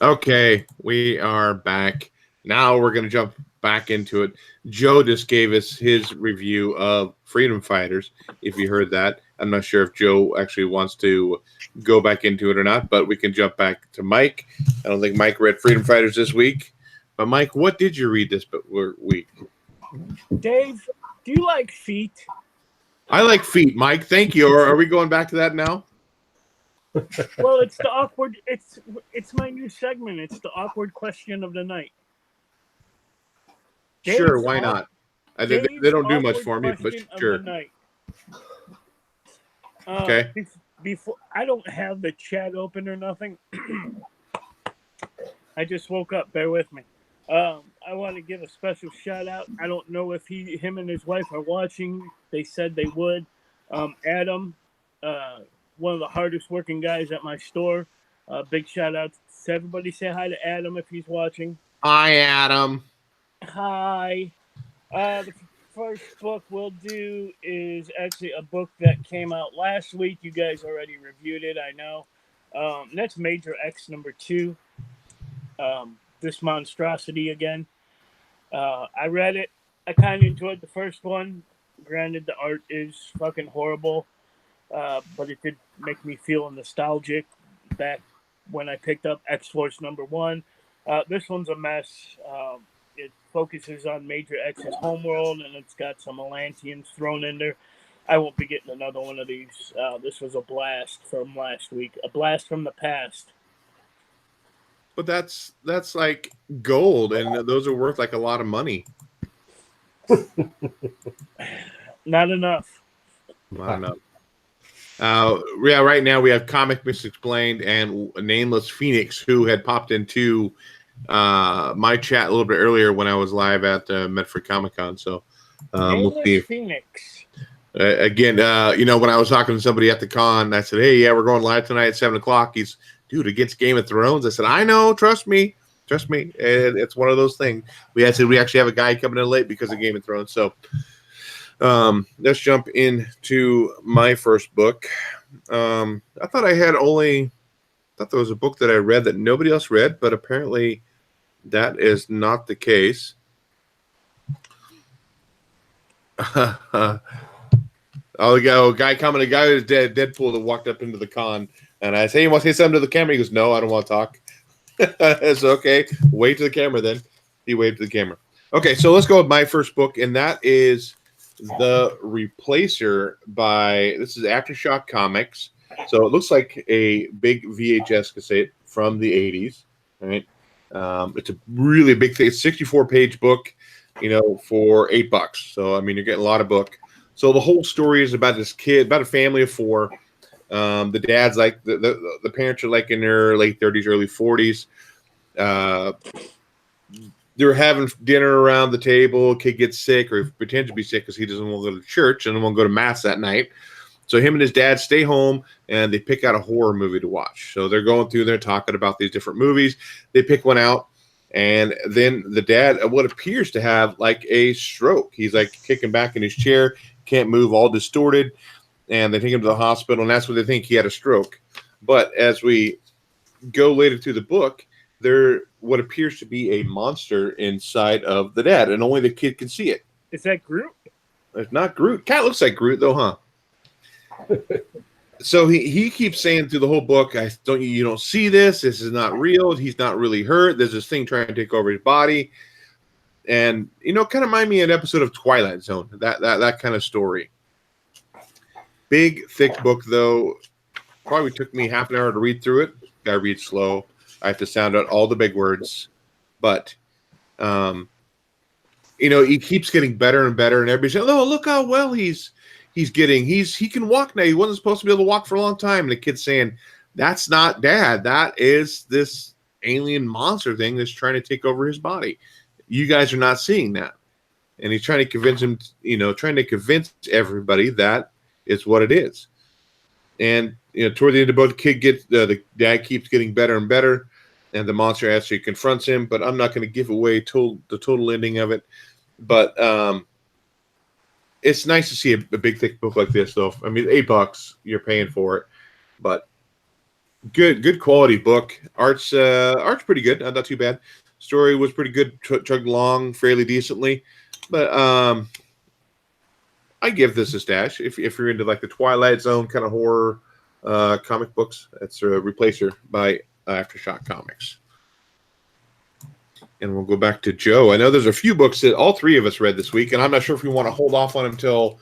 Okay, we are back. Now we're going to jump back into it. Joe just gave us his review of Freedom Fighters. If you heard that, I'm not sure if Joe actually wants to go back into it or not, but we can jump back to Mike. I don't think Mike read Freedom Fighters this week. But Mike, what did you read this week? Dave, do you like feet? I like feet, Mike. Thank you. Are we going back to that now? Well, it's the awkward. It's my new segment. It's the awkward question of the night. Sure, Dave's why aw- not? They Dave's don't do much awkward for me, but question of the sure. night. Okay. Before I don't have the chat open or nothing. I just woke up. Bear with me. I want to give a special shout out. I don't know if him and his wife are watching. They said they would. Adam, uh, one of the hardest working guys at my store. Big shout out to everybody. Say hi to Adam if he's watching. Hi, Adam. Hi. The first book we'll do is actually a book that came out last week. You guys already reviewed it, I know. That's Major X number 2. This monstrosity again. I read it. I kind of enjoyed the first one. Granted, the art is fucking horrible, but it did make me feel nostalgic back when I picked up X Force number 1. This one's a mess. It focuses on Major X's homeworld, and it's got some Atlanteans thrown in there. I won't be getting another one of these. This was a blast from last week, a blast from the past. But that's like gold, and those are worth like a lot of money. Not enough. Not enough. Yeah, right now we have Comic Miss Explained and Nameless Phoenix, who had popped into my chat a little bit earlier when I was live at Medford Comic Con. So we'll Nameless see. If, Phoenix. again, when I was talking to somebody at the con, I said, "Hey, yeah, we're going live tonight at 7:00." He's, dude, against Game of Thrones. I said, "I know, trust me." Trust me, it's one of those things. We actually have a guy coming in late because of Game of Thrones. So let's jump into my first book. I thought there was a book that I read that nobody else read, but apparently that is not the case. A guy who's dead, Deadpool, that walked up into the con, and I say, "You want to say something to the camera?" He goes, "No, I don't want to talk." It's okay. Wave to the camera then. He waved to the camera. Okay, so let's go with my first book, and that is The Replacer this is Aftershock Comics. So it looks like a big VHS cassette from the 80s. Right? It's a really big thing. It's a 64-page book, for $8. So, I mean, you're getting a lot of book. So the whole story is about this kid, about a family of 4. The dad's like the parents are like in their late 30s, early 40s. They're having dinner around the table. Kid gets sick or pretends to be sick because he doesn't want to go to church and won't go to mass that night. So him and his dad stay home and they pick out a horror movie to watch. So they're going through, they're talking about these different movies. They pick one out, and then the dad, what appears to have like a stroke. He's like kicking back in his chair, can't move, all distorted. And they take him to the hospital, and that's what they think he had a stroke. But as we go later through the book, there what appears to be a monster inside of the dad, and only the kid can see it. Is that Groot? It's not Groot. Cat looks like Groot though, huh? So he keeps saying through the whole book, you don't see this. This is not real. He's not really hurt. There's this thing trying to take over his body, and kind of remind me of an episode of Twilight Zone. That kind of story. Big thick book though. Probably took me half an hour to read through it. Gotta read slow. I have to sound out all the big words, but he keeps getting better and better, and everybody's saying, "Oh, look how well he's getting. He can walk now. He wasn't supposed to be able to walk for a long time." And the kid's saying, "That's not Dad. That is this alien monster thing that's trying to take over his body. You guys are not seeing that." And he's trying to convince him, trying to convince everybody that it's what it is. And toward the end of the book, the dad keeps getting better and better, and the monster actually confronts him. But I'm not going to give away the total ending of it. But it's nice to see a big thick book like this, though. I mean, $8 you're paying for it, but Good quality book. Art's pretty good. Not too bad. Story was pretty good. Chugged along fairly decently, but I give this a stash. If you're into like the Twilight Zone kind of horror comic books, it's a replacer by Aftershock Comics. And we'll go back to Joe. I know there's a few books that all three of us read this week, and I'm not sure if we want to hold off on them until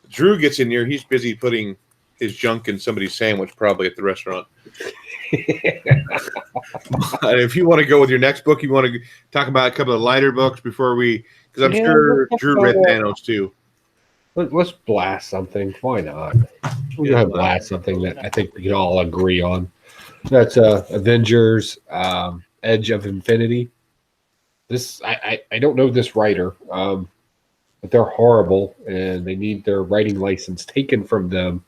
Drew gets in here. He's busy putting his junk in somebody's sandwich, probably at the restaurant. If you want to go with your next book, you want to talk about a couple of lighter books before we, because I'm sure Drew read Thanos too. Let's blast something. Why not? We're gonna blast something that I think we can all agree on. That's Avengers: Edge of Infinity. This I don't know this writer, but they're horrible, and they need their writing license taken from them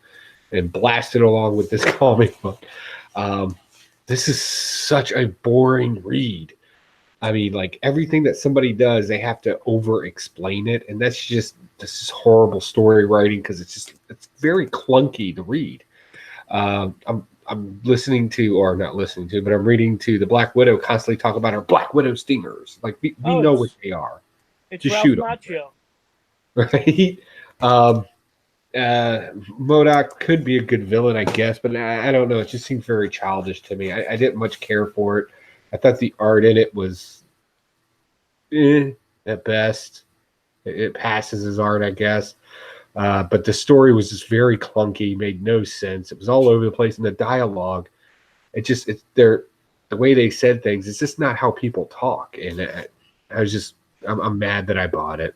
and blasted along with this comic book. This is such a boring read. I mean, like everything that somebody does, they have to over-explain it, and this is horrible story writing because it's very clunky to read. I'm listening to, or not listening to, but I'm reading to the Black Widow constantly talk about her Black Widow stingers. Like we know what they are. It's just Ralph shoot them, Macchio. right? MODOK could be a good villain, I guess, but I don't know. It just seemed very childish to me. I didn't much care for it. I thought the art in it was at best. It passes as art, I guess. But the story was just very clunky, made no sense. It was all over the place, and the dialogue, the way they said things, it's just not how people talk. And I'm mad that I bought it.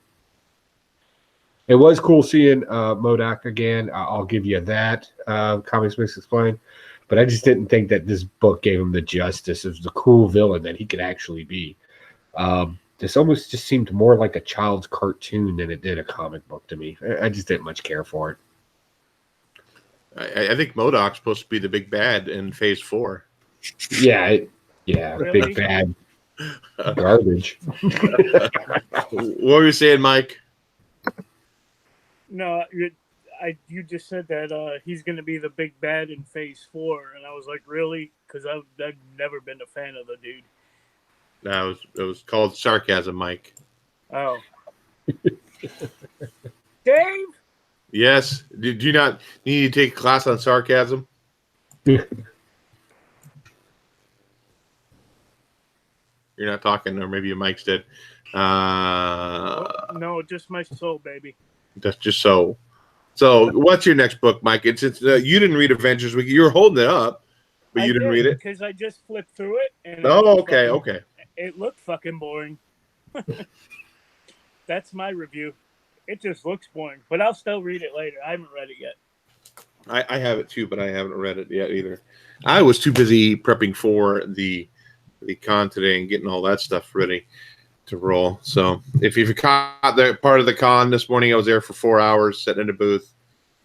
It was cool seeing MODOK again. I'll give you that. Comics Mix Explained. But I just didn't think that this book gave him the justice of the cool villain that he could actually be. This almost just seemed more like a child's cartoon than it did a comic book to me. I just didn't much care for I think MODOK's supposed to be the big bad in Phase 4. Yeah, Really? big bad garbage. What were you saying, Mike? No, you just said that he's going to be the big bad in Phase 4, and I was like, really? Because I've never been a fan of the dude. No, it was called sarcasm, Mike. Oh. Dave? Yes. Did you not need to take a class on sarcasm? You're not talking, or maybe your mic's dead. No, just my soul, baby. That's just so. So, what's your next book, Mike? It's you didn't read Avengers Week. You were holding it up, but you didn't read it because I just flipped through it. And okay. It looked fucking boring. That's my review. It just looks boring, but I'll still read it later. I haven't read it yet. I have it too, but I haven't read it yet either. I was too busy prepping for the con today and getting all that stuff ready to roll. So if you caught the part of the con this morning, I was there for 4 hours sitting in a booth.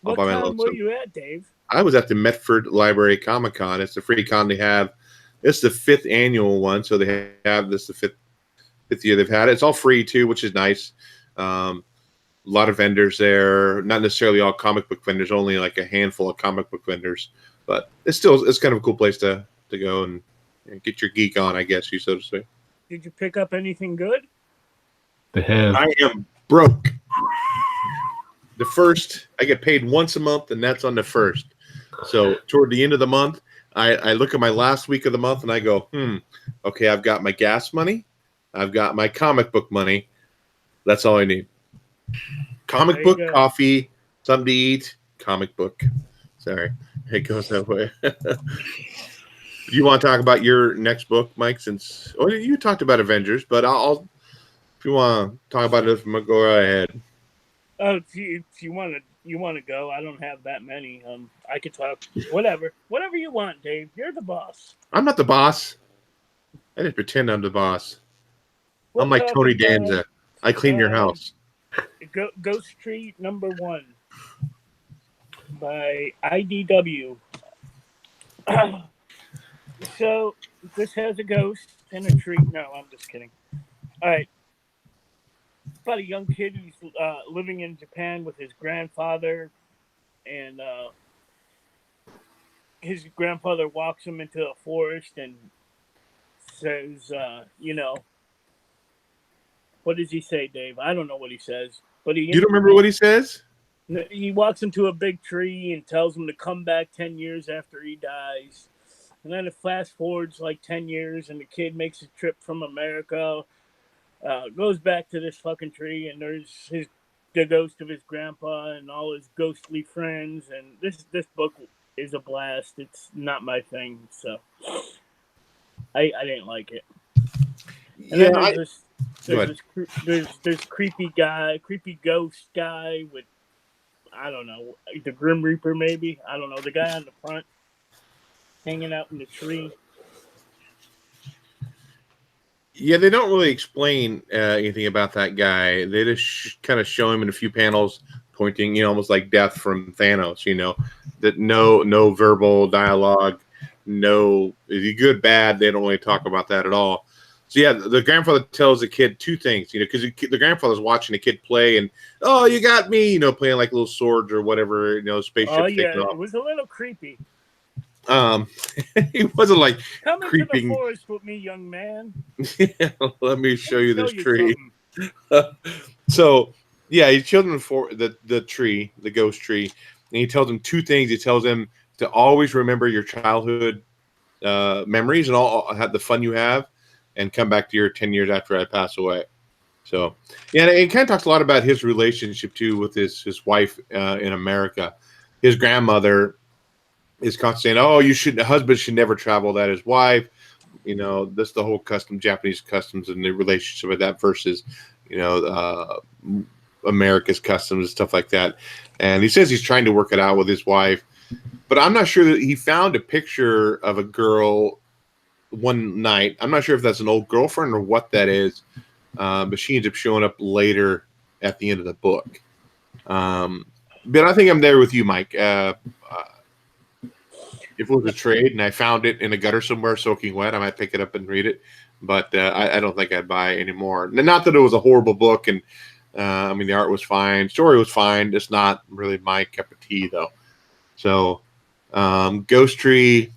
What con were you at, Dave? I was at the Medford Library Comic Con. It's a free con they have. It's the 5th annual one, so they have this the fifth year they've had it. It's all free too, which is nice. A lot of vendors there, not necessarily all comic book vendors, only like a handful of comic book vendors, but it's kind of a cool place to go and get your geek on, I guess you so to say. Did you pick up anything good? I am broke. The first, I get paid once a month, and that's on the first. So toward the end of the month, I look at my last week of the month and I go, okay, I've got my gas money, I've got my comic book money. That's all I need. Comic book, coffee, something to eat, comic book. Sorry, it goes that way. You want to talk about your next book, Mike? Since you talked about Avengers, but I'll if you want to talk about it, go right ahead. Oh, if you want to go, I don't have that many. I could talk whatever you want, Dave. You're the boss. I'm not the boss. I didn't pretend I'm the boss. I'm like Tony Danza. I clean your house. Ghost Street #1 by IDW. So this has a ghost and a tree. No, I'm just kidding. All right. About a young kid who's living in Japan with his grandfather, and his grandfather walks him into a forest and says, what does he say, Dave? I don't know what he says, but You don't remember what he says? He walks him to a big tree and tells him to come back 10 years after he dies. And then it fast forwards like 10 years, and the kid makes a trip from America, goes back to this fucking tree, and there's the ghost of his grandpa and all his ghostly friends. And this book is a blast. It's not my thing, so I didn't like it. And then there's creepy ghost guy with, I don't know, the Grim Reaper maybe. I don't know, the guy on the front hanging out in the tree. Yeah, they don't really explain anything about that guy. They just kind of show him in a few panels, pointing, almost like Death from Thanos. That no verbal dialogue, no, is he good, bad? They don't really talk about that at all. So yeah, the grandfather tells the kid two things, because the grandfather's watching the kid play, and oh, you got me, playing like little swords or whatever, spaceships. Oh yeah, it was a little creepy. He wasn't like come creeping. Into the forest with me, young man. Yeah, let me show you this tree. So yeah, he showed him the tree, the ghost tree, and he tells him two things. He tells him to always remember your childhood memories and all the fun you have, and come back to your 10 years after I pass away. So yeah, it kind of talks a lot about his relationship too with his wife in America. His grandmother is constantly saying, a husband should never travel without his wife. That's the whole Japanese customs and the relationship with that versus, America's customs and stuff like that. And he says he's trying to work it out with his wife, but I'm not sure that he found a picture of a girl one night. I'm not sure if that's an old girlfriend or what that is, but she ends up showing up later at the end of the book. But I think I'm there with you, Mike. If it was a trade and I found it in a gutter somewhere soaking wet, I might pick it up and read it. But I don't think I'd buy it anymore. Not that it was a horrible book, and the art was fine, story was fine. It's not really my cup of tea, though. So, Ghost Tree,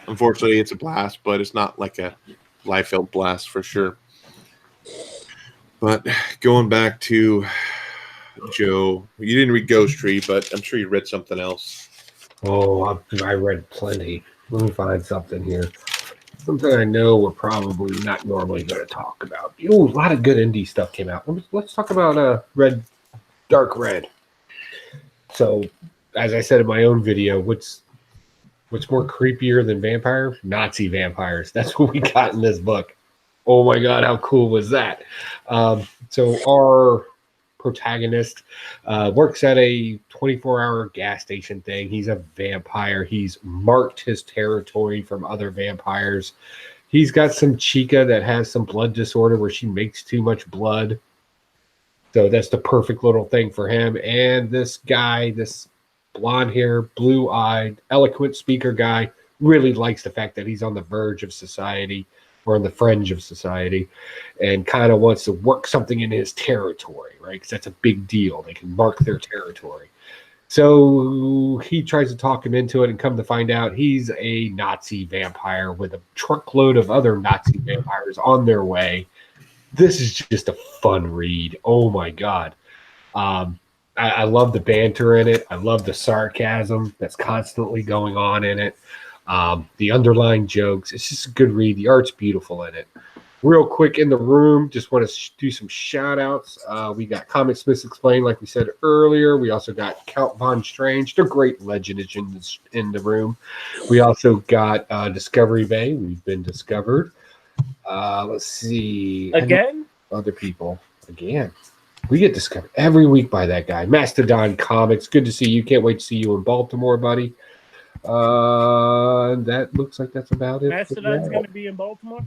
unfortunately, it's a blast, but it's not like a Liefeld blast for sure. But going back to Joe, you didn't read Ghost Tree, but I'm sure you read something else. Oh, I read plenty. Let me find something here. Something I know we're probably not normally going to talk about. A lot of good indie stuff came out. Let's talk about Dark Red. So, as I said in my own video, what's more creepier than vampire? Nazi vampires. That's what we got in this book. Oh my God, how cool was that? So our protagonist works at a 24-hour gas station thing. He's a vampire. He's marked his territory from other vampires. He's got some chica that has some blood disorder where she makes too much blood. So that's the perfect little thing for him. And this guy, this blonde hair, blue-eyed, eloquent speaker guy, really likes the fact that he's on the verge of society, or on the fringe of society, and kind of wants to work something in his territory, right? Because that's a big deal. They can mark their territory. So he tries to talk him into it, and come to find out he's a Nazi vampire with a truckload of other Nazi vampires on their way. This is just a fun read. Oh my God. I love the banter in it. I love the sarcasm that's constantly going on in it. The underlying jokes. It's just a good read. The art's beautiful in it. Real quick in the room, just want to do some shout outs. We got Comic Smiths Explained, like we said earlier. We also got Count Von Strange. They're great legendage in the room. We also got Discovery Bay. We've been discovered. Let's see. Again? Other people. Again. We get discovered every week by that guy. Mastodon Comics. Good to see you. Can't wait to see you in Baltimore, buddy. That looks like that's about it. Mastodon's going to be in Baltimore?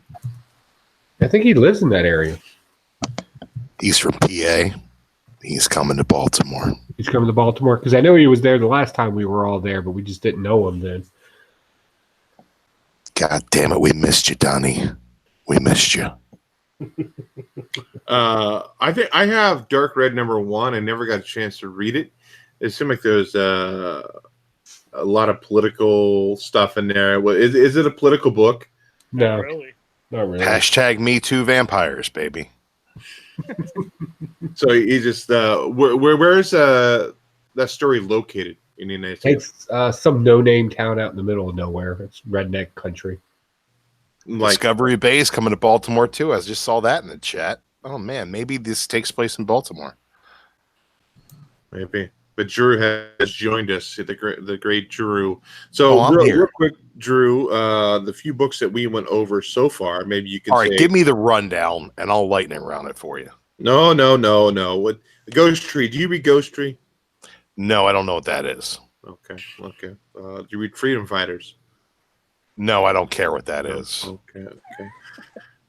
I think he lives in that area. He's from PA. He's coming to Baltimore. He's coming to Baltimore because I know he was there the last time we were all there, but we just didn't know him then. God damn it, we missed you, Donnie. We missed you. I think I have Dark Red #1. I never got a chance to read it. It seemed like there's a lot of political stuff in there. Is it a political book? No, Not really. not really. Hashtag Me Too vampires, baby. So he just where's that story located in the United States? It's some no-name town out in the middle of nowhere. It's redneck country. Like Discovery Bay is coming to Baltimore too. I just saw that in the chat. Oh man, maybe this takes place in Baltimore. maybe. But Drew has joined us, the great Drew. So I'm here. real quick, Drew, the few books that we went over so far, maybe you can All right, say, give me the rundown, and I'll lightning round it for you. No. What Ghost Tree? Do you read Ghost Tree? No, I don't know what that is. Okay. Do you read Freedom Fighters? No, I don't care what that is. Okay.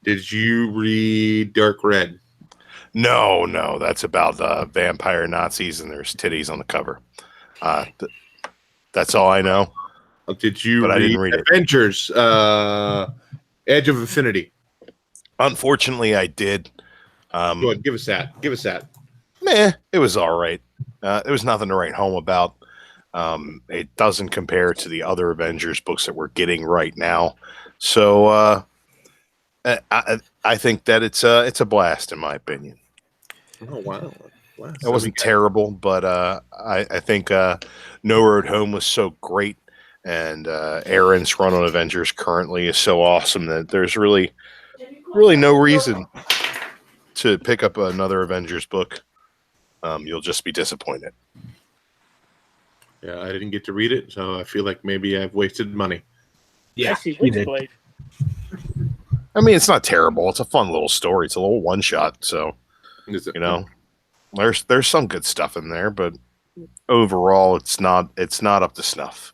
Did you read Dark Red? No, that's about the vampire Nazis and there's titties on the cover. That's all I know. Did you But I read didn't read it. Avengers, Edge of Infinity? Unfortunately, I did. Go ahead, give us that. Meh, it was all right. There was nothing to write home about. It doesn't compare to the other Avengers books that we're getting right now. So I think that it's a blast, in my opinion. Oh wow. It wasn't terrible, but I think No Road Home was so great, and Aaron's run on Avengers currently is so awesome that there's really no reason to pick up another Avengers book. You'll just be disappointed. Yeah, I didn't get to read it, so I feel like maybe I've wasted money. Yeah, I see he did. Witchblade. I mean, it's not terrible. It's a fun little story. It's a little one shot, so Is it? you know, there's some good stuff in there, but overall, it's not up to snuff.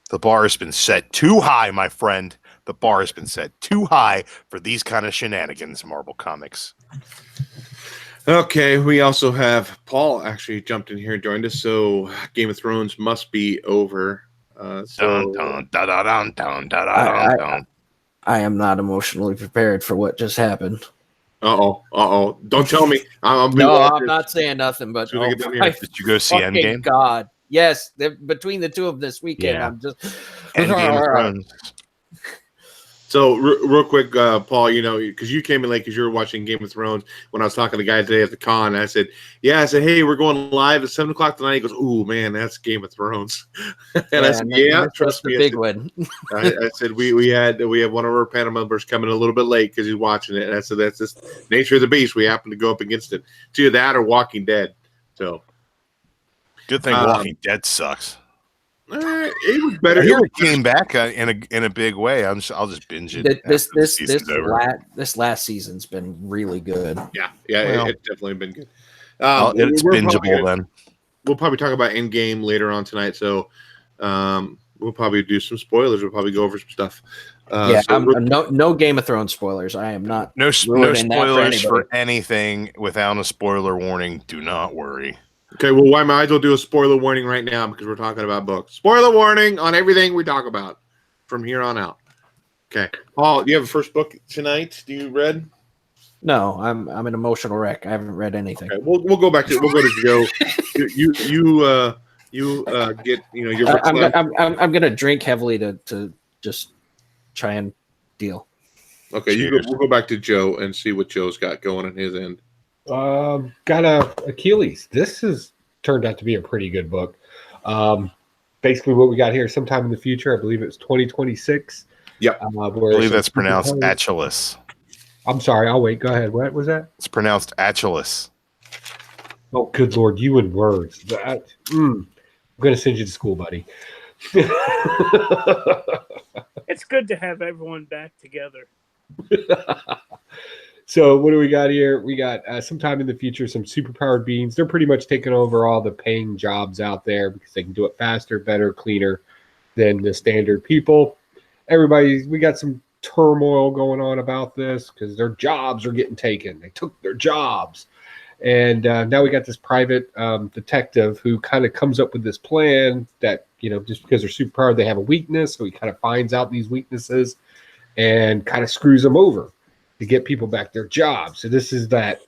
The bar has been set too high, my friend. The bar has been set too high for these kind of shenanigans, Marvel Comics. Okay, we also have Paul actually jumped in here and joined us. So Game of Thrones must be over. Dun, dun, dun, dun, dun, dun, dun, dun. I am not emotionally prepared for what just happened. Uh-oh. Don't tell me. I'm not saying nothing, but Soon as I get down here. my Did you go see fucking Endgame? God. Yes, between the two of this weekend, Yeah. I'm just Endgame of Thrones. So real quick, Paul, because you came in late because you were watching Game of Thrones. When I was talking to the guy today at the con, I said, hey, we're going live at 7:00 tonight. He goes, ooh, man, that's Game of Thrones. And I said, trust me. the big one. I said we have one of our panel members coming a little bit late because he's watching it. And I said that's just nature of the beast. We happen to go up against it. It's either that or Walking Dead. So Good thing Walking Dead sucks. it was better. I hear it came back in a big way. I'll just binge it. This last season's been really good. Yeah, Well, it's definitely been good. It's bingeable then. We'll probably talk about Endgame later on tonight. So we'll probably do some spoilers. We'll probably go over some stuff. No Game of Thrones spoilers. I am not. No ruining that spoilers for for anything without a spoiler warning. Do not worry. Okay, well, I might as well do a spoiler warning right now because we're talking about books. Spoiler warning on everything we talk about from here on out. Okay, Paul, do you have a first book tonight? Do you read? No, I'm an emotional wreck. I haven't read anything. Okay, we'll go back to Joe. you get your. I'm gonna drink heavily to just try and deal. Okay, we'll go back to Joe and see what Joe's got going on his end. Got a Achilles. This has turned out to be a pretty good book. Basically, what we got here, sometime in the future, I believe it's 2026. Yep. I believe that's pronounced Achilles. I'm sorry. I'll wait. Go ahead. What was that? It's pronounced Achilles. Oh, good Lord. You and words. I'm going to send you to school, buddy. It's good to have everyone back together. So what do we got here? We got sometime in the future some superpowered beings. They're pretty much taking over all the paying jobs out there because they can do it faster, better, cleaner than the standard people. We got some turmoil going on about this because their jobs are getting taken. They took their jobs. And now we got this private detective who kind of comes up with this plan that, just because they're superpowered, they have a weakness. So he kind of finds out these weaknesses and kind of screws them over to get people back their jobs. So this is that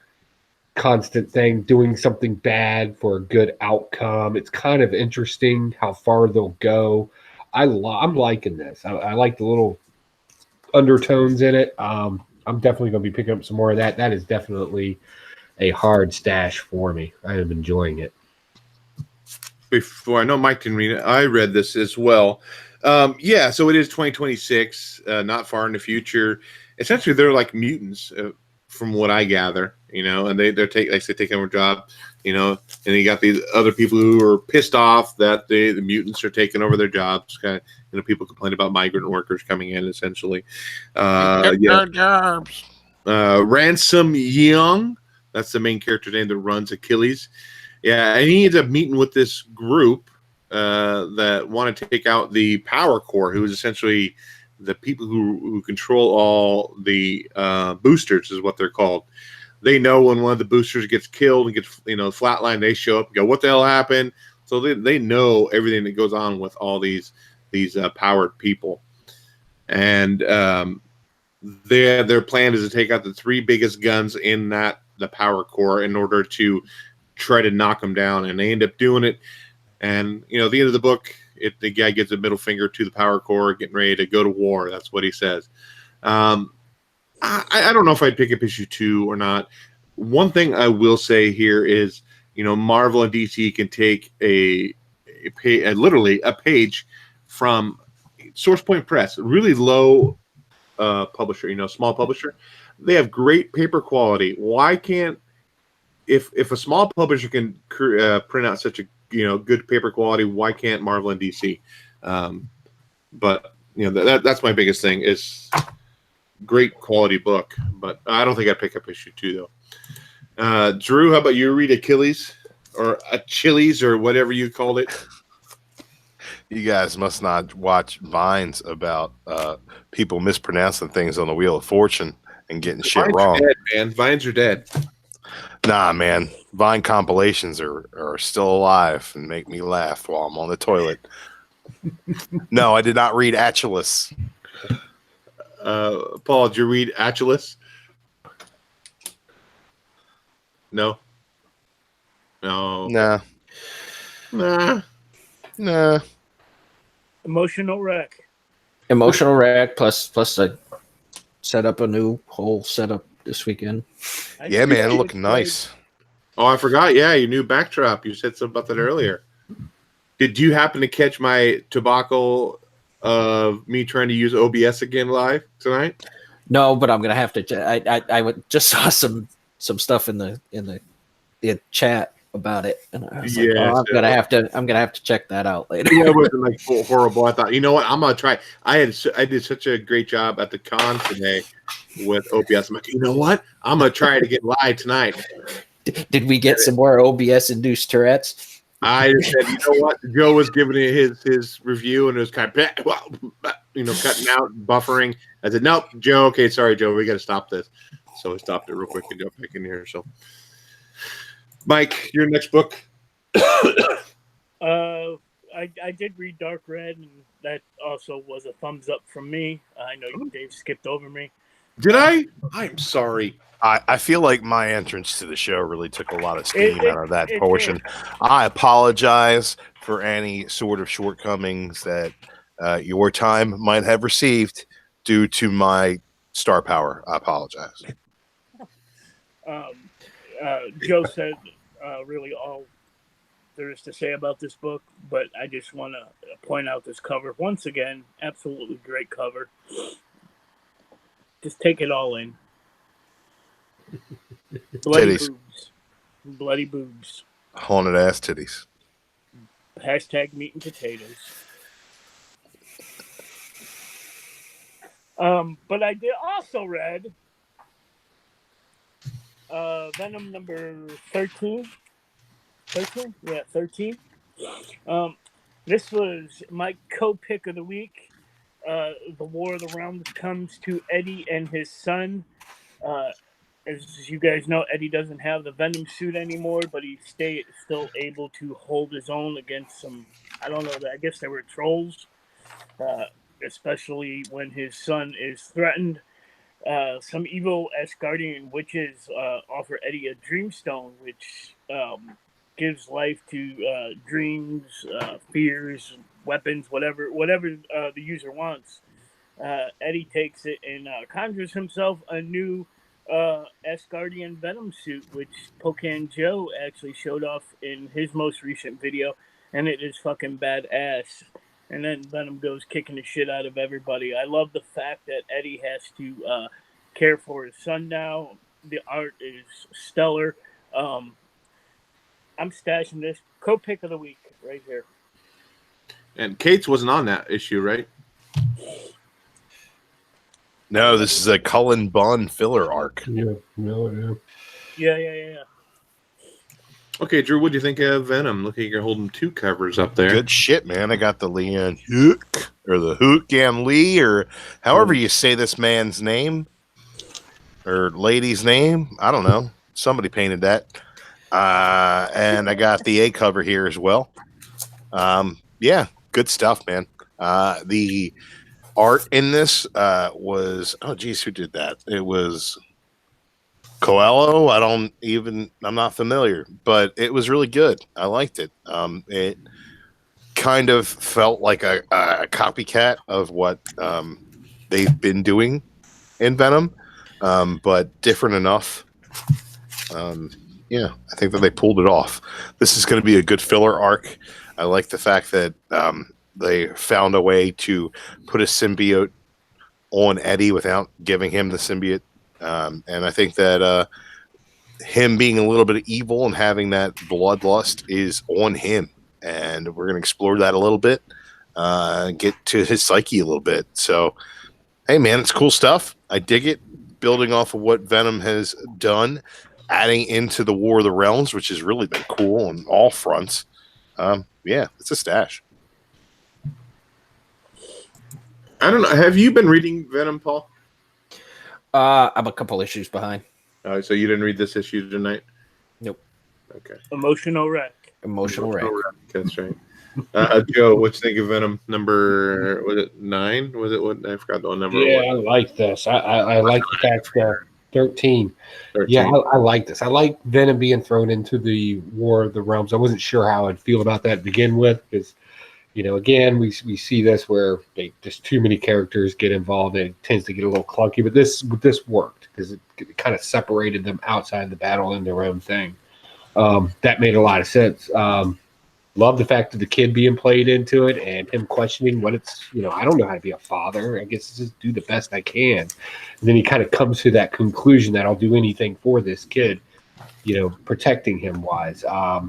constant thing, doing something bad for a good outcome. It's kind of interesting how far they'll go. I'm liking this. I like the little undertones in it. I'm definitely going to be picking up some more of that. That is definitely a hard stash for me. I am enjoying it. Before I know Mike didn't read it, I read this as well. Yeah, so it is 2026, not far in the future. Essentially, they're like mutants, from what I gather. And they're taking over job. And you got these other people who are pissed off that the mutants are taking over their jobs. People complain about migrant workers coming in, essentially. Their jobs. Ransom Young, that's the main character name that runs Achilles. Yeah, and he ends up meeting with this group that want to take out the Power Core, who is essentially the people who control all the boosters, is what they're called. They know when one of the boosters gets killed and gets flatlined, they show up and go, "What the hell happened?" So they know everything that goes on with all these powered people, and their plan is to take out the three biggest guns in the Power Core in order to try to knock them down, and they end up doing it. And at the end of the book, the guy gives a middle finger to the Power Core, getting ready to go to war. That's what he says. I don't know if I'd pick up issue 2 or not. One thing I will say here is, Marvel and DC can take literally a page from Source Point Press, really low publisher, small publisher. They have great paper quality. Why can't if a small publisher can print out such a good paper quality, why can't Marvel and DC? But that's my biggest thing is great quality book. But I don't think I'd pick up issue 2 though. Drew, how about you read Achilles or Achilles or whatever you called it? You guys must not watch Vines about people mispronouncing things on the Wheel of Fortune and getting shit Vines wrong. Are dead, man. Vines are dead. Nah, man. Vine compilations are still alive and make me laugh while I'm on the toilet. No, I did not read Achilles. Paul, did you read Achilles? No. Nah. Emotional wreck. Emotional wreck plus I set up a new whole setup this weekend. Yeah, man, it looked nice. Oh, I forgot. Yeah, your new backdrop. You said something about that earlier. Did you happen to catch my tobacco of me trying to use OBS again live tonight? No, but I'm gonna have to. I just saw some stuff in the chat about it, and I was like, oh, I'm gonna have to check that out later. Yeah, it wasn't like horrible. I thought, you know what, I'm gonna try. I did such a great job at the con today with OBS. I'm like, you know what, I'm gonna try to get live tonight. Did we get some more OBS induced Tourette's? I just said, you know what, Joe was giving it his review, and it was kind of cutting out, buffering. I said, nope, Joe. Okay, sorry, Joe, we got to stop this. So we stopped it real quick and got back in here. So, Mike, your next book. I did read Dark Red, and that also was a thumbs up from me. I know Dave skipped over me. Did I? I'm sorry. I feel like my entrance to the show really took a lot of steam out of that portion. I apologize for any sort of shortcomings that your time might have received due to my star power. I apologize. Joe said really all there is to say about this book, but I just want to point out this cover. Once again, absolutely great cover. Just take it all in. Bloody Titties. boobs. Bloody boobs. Haunted ass titties. Hashtag meat and potatoes. But I did also read Venom number 13. 13? Yeah, 13. This was my co-pick of the week. The War of the Realms comes to Eddie and his son. As you guys know, Eddie doesn't have the Venom suit anymore, but he's still able to hold his own against some, I don't know, I guess they were trolls, especially when his son is threatened. some evil Asgardian witches offer Eddie a dreamstone, which gives life to dreams, fears, weapons, whatever the user wants. Eddie takes it and conjures himself a new Asgardian Venom suit, which Pocan Joe actually showed off in his most recent video, and it is fucking badass. And then Venom goes kicking the shit out of everybody. I love the fact that Eddie has to care for his son now. The art is stellar. I'm stashing this. Co-pick of the week right here. And Kate's wasn't on that issue, right? No, this is a Cullen Bunn filler arc. Yeah. Yeah. Okay, Drew, what do you think of Venom? Look, you're holding 2 covers up there. Good shit, man. I got the Leon Hook, or the Hook Gam Lee, or however you say this man's name, or lady's name. I don't know. Somebody painted that. And I got the A cover here as well. Yeah, good stuff, man. The art in this was, oh geez, who did that? It was Coelho. I'm not familiar, but it was really good. I liked it. It kind of felt like a copycat of what they've been doing in Venom, but different enough. Yeah, I think that they pulled it off. This is going to be a good filler arc. I like the fact that they found a way to put a symbiote on Eddie without giving him the symbiote. And I think that him being a little bit evil and having that bloodlust is on him. And we're going to explore that a little bit, get to his psyche a little bit. So, hey, man, it's cool stuff. I dig it. Building off of what Venom has done, adding into the War of the Realms, which has really been cool on all fronts. Yeah, it's a stash. I don't know. Have you been reading Venom, Paul? I'm a couple issues behind. So you didn't read this issue tonight? Nope. Okay. Emotional wreck. Emotional wreck. That's right. Joe, what you think of Venom number? Was it 9? Was it what? I forgot the one number. Yeah, I like this. I like the fact that 13. 13. Yeah, I like this. I like Venom being thrown into the War of the Realms. I wasn't sure how I'd feel about that to begin with, because, again, we see this where just too many characters get involved, and it tends to get a little clunky. But this worked because it kind of separated them outside the battle in their own thing. That made a lot of sense. Love the fact that the kid being played into it and him questioning what it's, I don't know how to be a father. I guess just do the best I can. And then he kind of comes to that conclusion that I'll do anything for this kid, protecting him wise. I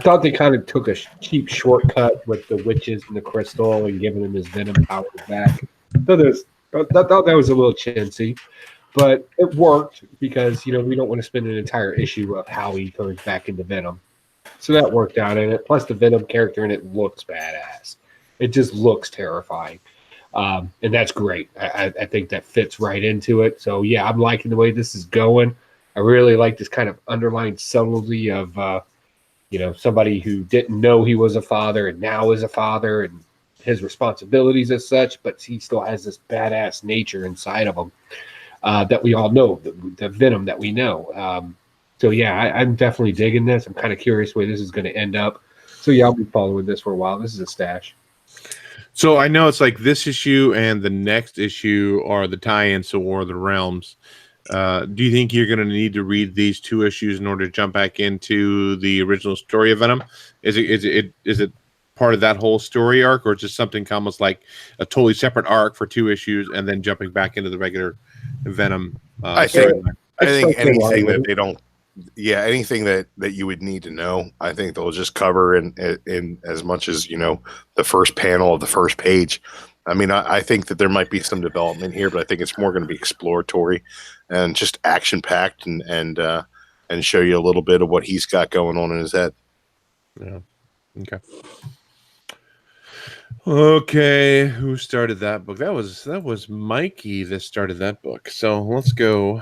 thought they kind of took a cheap shortcut with the witches and the crystal and giving him his venom powers back. I thought that was a little chintzy, but it worked because, we don't want to spend an entire issue of how he turns back into Venom. So that worked out in it. Plus, the Venom character in it looks badass. It just looks terrifying. And that's great. I think that fits right into it. So, yeah, I'm liking the way this is going. I really like this kind of underlying subtlety of, somebody who didn't know he was a father and now is a father and his responsibilities as such, but he still has this badass nature inside of him that we all know, the Venom that we know. So, yeah, I'm definitely digging this. I'm kind of curious where this is going to end up. So, yeah, I'll be following this for a while. This is a stash. So, I know it's like this issue and the next issue are the tie-ins to War of the Realms. Do you think you're going to need to read these 2 issues in order to jump back into the original story of Venom? Is it part of that whole story arc, or just something almost like a totally separate arc for 2 issues and then jumping back into the regular Venom? I think anything that they don't. Yeah, anything that you would need to know, I think they'll just cover in as much as, the first panel of the first page. I mean, I think that there might be some development here, but I think it's more going to be exploratory and just action-packed and show you a little bit of what he's got going on in his head. Yeah. Okay. Who started that book? That was Mikey that started that book. So let's go.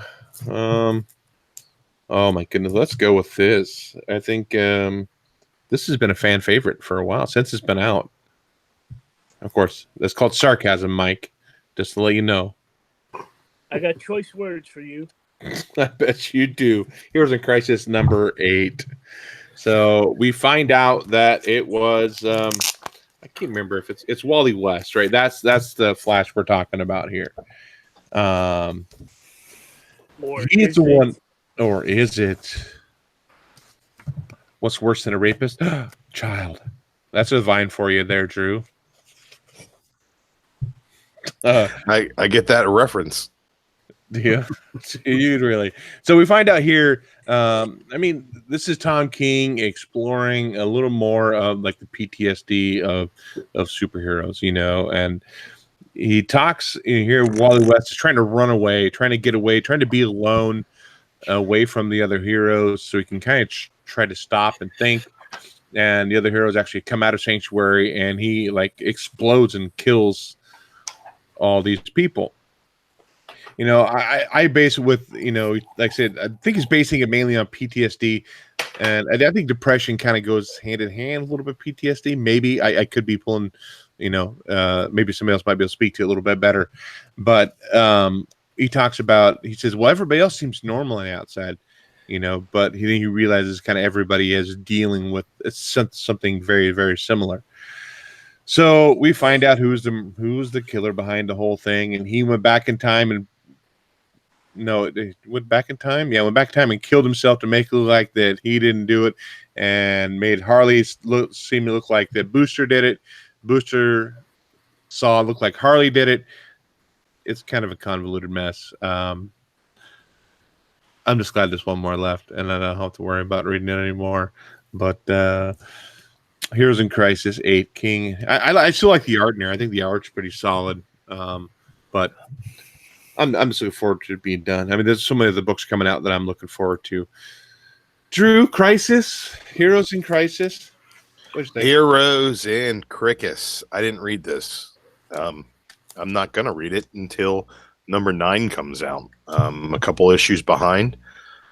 Oh my goodness, let's go with this. I think this has been a fan favorite for a while since it's been out. Of course, that's called sarcasm, Mike. Just to let you know. I got choice words for you. I bet you do. Heroes in Crisis number 8. So we find out that it was I can't remember if it's Wally West, right? That's the Flash we're talking about here. He's the one, or is it? What's worse than a rapist? Child. That's a vine for you there, Drew. I get that reference. Yeah, you'd really. So we find out here. I mean, this is Tom King exploring a little more of like the PTSD of superheroes, and he talks here. Wally West is trying to run away, trying to get away, trying to be alone, away from the other heroes, so he can kind of try to stop and think. And the other heroes actually come out of Sanctuary, and he like explodes and kills all these people. I base it with, like I said, I think he's basing it mainly on PTSD. And I think depression kind of goes hand in hand a little bit PTSD. Maybe I could be pulling, maybe somebody else might be able to speak to it a little bit better. But he says, well, everybody else seems normal on the outside, but he realizes kind of everybody is dealing with something very, very similar. So we find out who's the killer behind the whole thing. And he went back in time and went back in time. Yeah, went back in time and killed himself to make it look like that he didn't do it, and made Harley seem to look like that Booster did it. Booster saw it look like Harley did it. It's kind of a convoluted mess. I'm just glad there's one more left, and I don't have to worry about reading it anymore. But Heroes in Crisis 8 King. I still like the art in there. I think the art's pretty solid. But I'm just looking forward to it being done. I mean, there's so many of the books coming out that I'm looking forward to. Drew, Crisis, Heroes in Crisis. What'd you think? Heroes in Crisis. I didn't read this. I'm not gonna read it until number 9 comes out. A couple issues behind,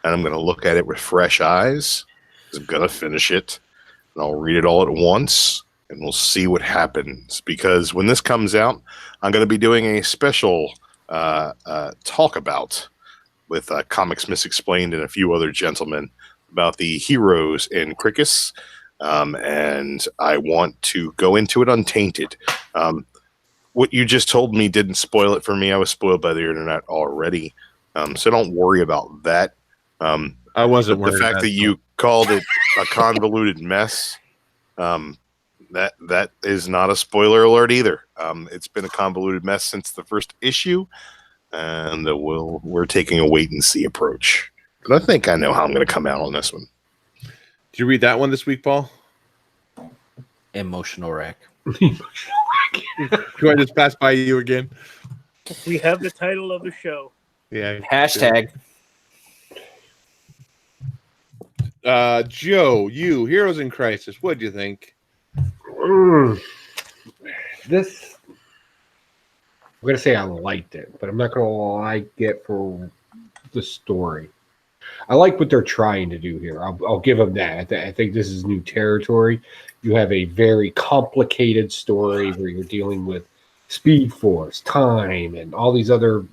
and I'm gonna look at it with fresh eyes. I'm gonna finish it, and I'll read it all at once, and we'll see what happens. Because when this comes out, I'm gonna be doing a special talk about with Comics Misexplained and a few other gentlemen about the heroes in Crickets, and I want to go into it untainted. What you just told me didn't spoil it for me. I was spoiled by the internet already, so don't worry about that. I wasn't worried. The fact that you called it a convoluted mess, that is not a spoiler alert either. It's been a convoluted mess since the first issue, and we're taking a wait and see approach. But I think I know how I'm going to come out on this one. Did you read that one this week, Paul? Emotional wreck. Do I just pass by you again? We have the title of the show. Yeah. Hashtag. Joe, you, Heroes in Crisis. What do you think? This, I'm going to say I liked it, but I'm not going to like it for the story. I like what they're trying to do here. I'll give them that. I think this is new territory. You have a very complicated story where you're dealing with Speed Force, time, and all these other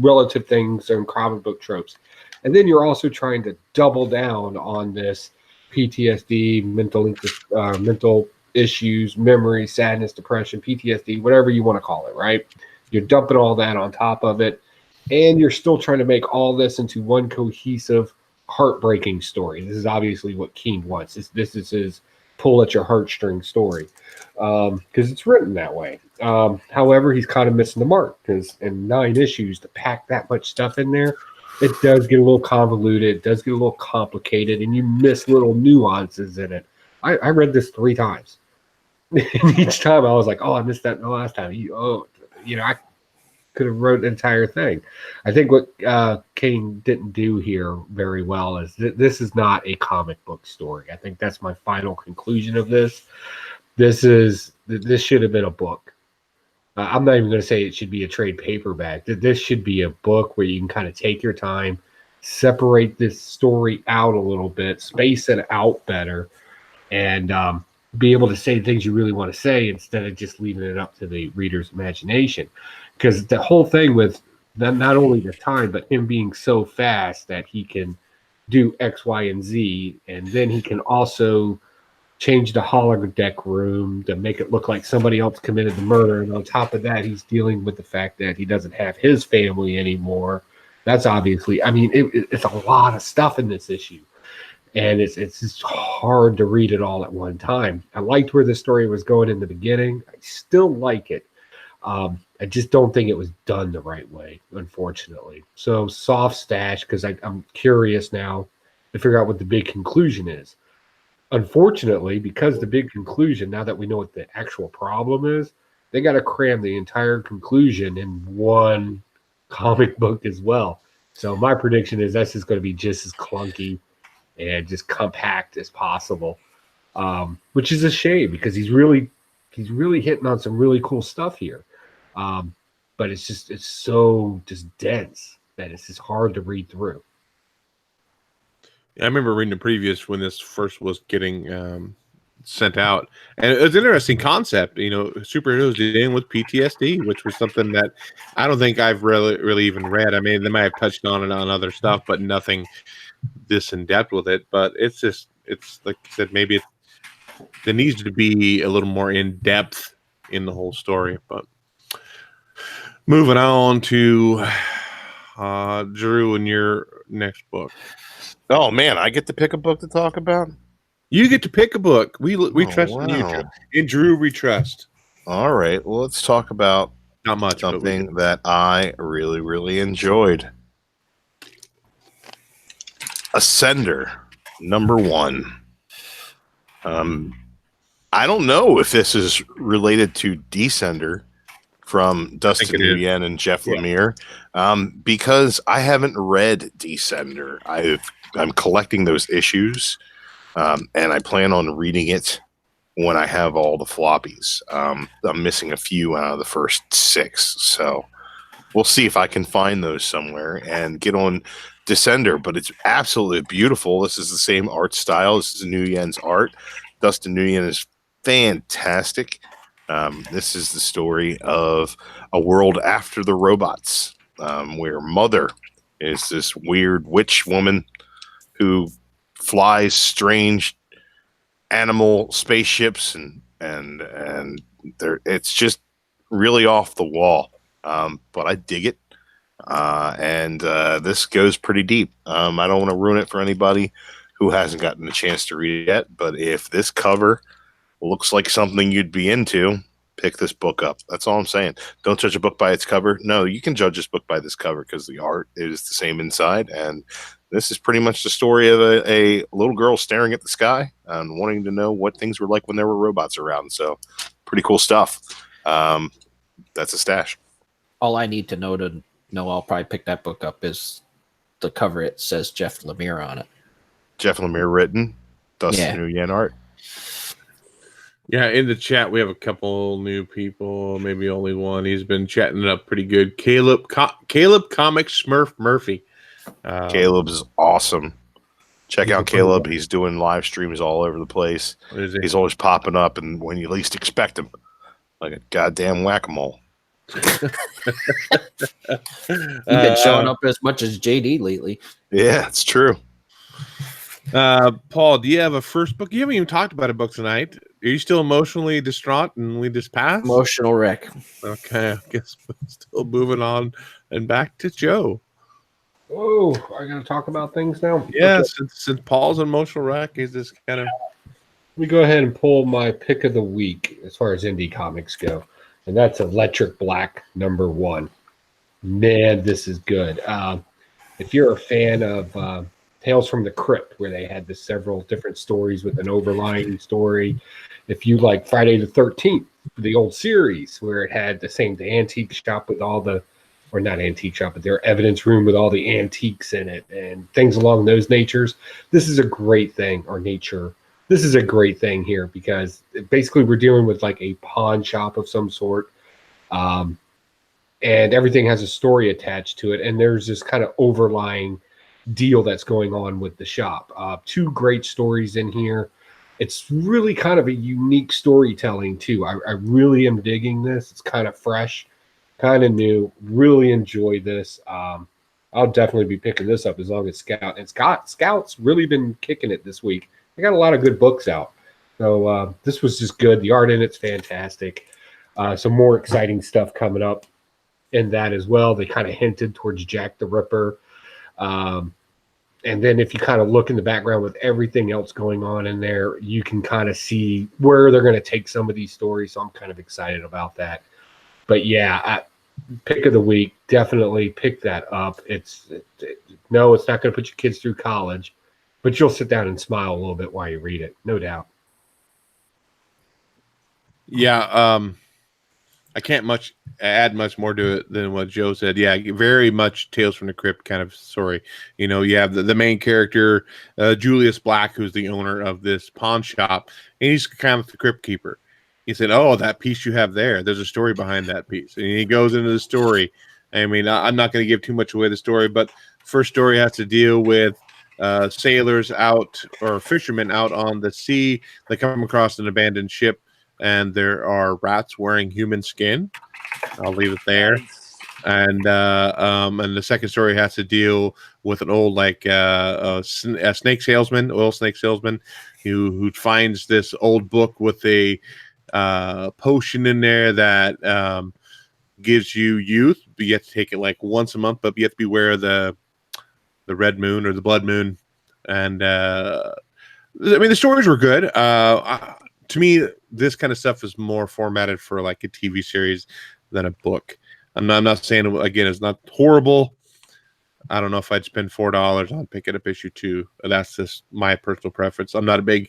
relative things and comic book tropes. And then you're also trying to double down on this PTSD, mental issues, memory, sadness, depression, PTSD, whatever you want to call it, right? You're dumping all that on top of it, and you're still trying to make all this into one cohesive, heartbreaking story. This is obviously what King wants. This is his pull at your heartstring story, because it's written that way. However, he's kind of missing the mark, because in 9 issues, to pack that much stuff in there, it does get a little convoluted, it does get a little complicated, and you miss little nuances in it. I read this 3 times. And each time I was like, oh, I missed that the last time. I could have wrote the entire thing. I think what King didn't do here very well is this is not a comic book story. I think that's my final conclusion of this. This should have been a book. I'm not even going to say it should be a trade paperback. This should be a book where you can kind of take your time, separate this story out a little bit, space it out better, and be able to say things you really want to say instead of just leaving it up to the reader's imagination. Because the whole thing with not only the time, but him being so fast that he can do X, Y, and Z, and then he can also change the holodeck room to make it look like somebody else committed the murder. And on top of that, he's dealing with the fact that he doesn't have his family anymore. That's obviously, I mean, it's a lot of stuff in this issue. And it's just hard to read it all at one time. I liked where the story was going in the beginning. I still like it. I just don't think it was done the right way, unfortunately. So soft stash, because I'm curious now to figure out what the big conclusion is. Unfortunately, because the big conclusion, now that we know what the actual problem is, they got to cram the entire conclusion in one comic book as well. So my prediction is that's just going to be just as clunky and just compact as possible, which is a shame because he's really hitting on some really cool stuff here. But it's so dense that it's just hard to read through. I remember reading the previous when this first was getting sent out, and it was an interesting concept. Superheroes dealing with PTSD, which was something that I don't think I've really even read. I mean, they might have touched on it on other stuff, but nothing this in depth with it. But it's like I said, maybe there needs to be a little more in depth in the whole story. But moving on to Drew and your next book. Oh man, I get to pick a book to talk about. You get to pick a book. We trust in you, Drew. In Drew, we trust. All right, well, let's talk about not much something that I really, really enjoyed. Ascender #1. I don't know if this is related to Descender from Dustin Nguyen and Jeff Lemire, because I haven't read Descender. I'm collecting those issues, and I plan on reading it when I have all the floppies. I'm missing a few out of the first 6, so we'll see if I can find those somewhere and get on Descender. But it's absolutely beautiful. This is the same art style. This is Nguyen's art. Dustin Nguyen is fantastic. This is the story of a world after the robots, where Mother is this weird witch woman who flies strange animal spaceships, and it's just really off the wall. But I dig it, and this goes pretty deep. I don't want to ruin it for anybody who hasn't gotten a chance to read it yet. But if this cover looks like something you'd be into, pick this book up. That's all I'm saying. Don't judge a book by its cover. No, you can judge this book by this cover because the art is the same inside. And this is pretty much the story of a little girl staring at the sky and wanting to know what things were like when there were robots around. So pretty cool stuff. That's a stash. All I need to know I'll probably pick that book up is the cover. It says Jeff Lemire on it. Jeff Lemire written, Dustin Nguyen art. Yeah, in the chat we have a couple new people, maybe only one. He's been chatting it up pretty good. Caleb Comics Smurf Murphy. Caleb is awesome. Check out Caleb. He's doing live streams all over the place. He's always popping up, and when you least expect him, like a goddamn whack-a-mole. You've been showing up as much as JD lately. Yeah, it's true. Paul, do you have a first book? You haven't even talked about a book tonight. Are you still emotionally distraught and we just passed? Emotional wreck. Okay, I guess we're still moving on and back to Joe. Oh, I got to talk about things now? Yeah, okay. Since Paul's an emotional wreck, he's just kind of... Let me go ahead and pull my pick of the week as far as indie comics go. And that's Electric Black #1. Man, this is good. If you're a fan of Tales from the Crypt, where they had several different stories with an overlying story. If you like Friday the 13th, the old series, where it had the antique shop with all the, or not antique shop, but their evidence room with all the antiques in it and things along those natures. This is a great thing, This is a great thing here because basically we're dealing with like a pawn shop of some sort. And everything has a story attached to it. And there's this kind of overlying deal that's going on with the shop. 2 great stories in here. It's really kind of a unique storytelling too. I really am digging this. It's kind of fresh. kind of new. Really enjoy this. I'll definitely be picking this up as long as Scout's really been kicking it this week. They got a lot of good books out. So this was just good. The art in it's fantastic. Some more exciting stuff coming up in that as well. They kind of hinted towards Jack the Ripper. And then if you kind of look in the background with everything else going on in there, you can kind of see where they're going to take some of these stories. So I'm kind of excited about that. But yeah, pick of the week, definitely pick that up. No, it's not going to put your kids through college, but you'll sit down and smile a little bit while you read it, no doubt. Yeah, I can't add much more to it than what Joe said. Yeah, very much Tales from the Crypt kind of story. You know, you have the main character, Julius Black, who's the owner of this pawn shop, and he's kind of the crypt keeper. He said, "Oh, that piece you have there's a story behind that piece," and he goes into the story. I mean, I'm not going to give too much away the story, but first story has to deal with sailors out or fishermen out on the sea. They come across an abandoned ship, and there are rats wearing human skin. I'll leave it there. And the second story has to deal with an old a snake salesman, oil snake salesman, who finds this old book with a potion in there that gives you youth, but you have to take it like once a month, but you have to beware of the red moon or the blood moon. And I mean, the stories were good. To me, this kind of stuff is more formatted for like a TV series than a book. I'm not saying, again, it's not horrible. I don't know if I'd spend $4 on picking up issue 2. That's just my personal preference. I'm not a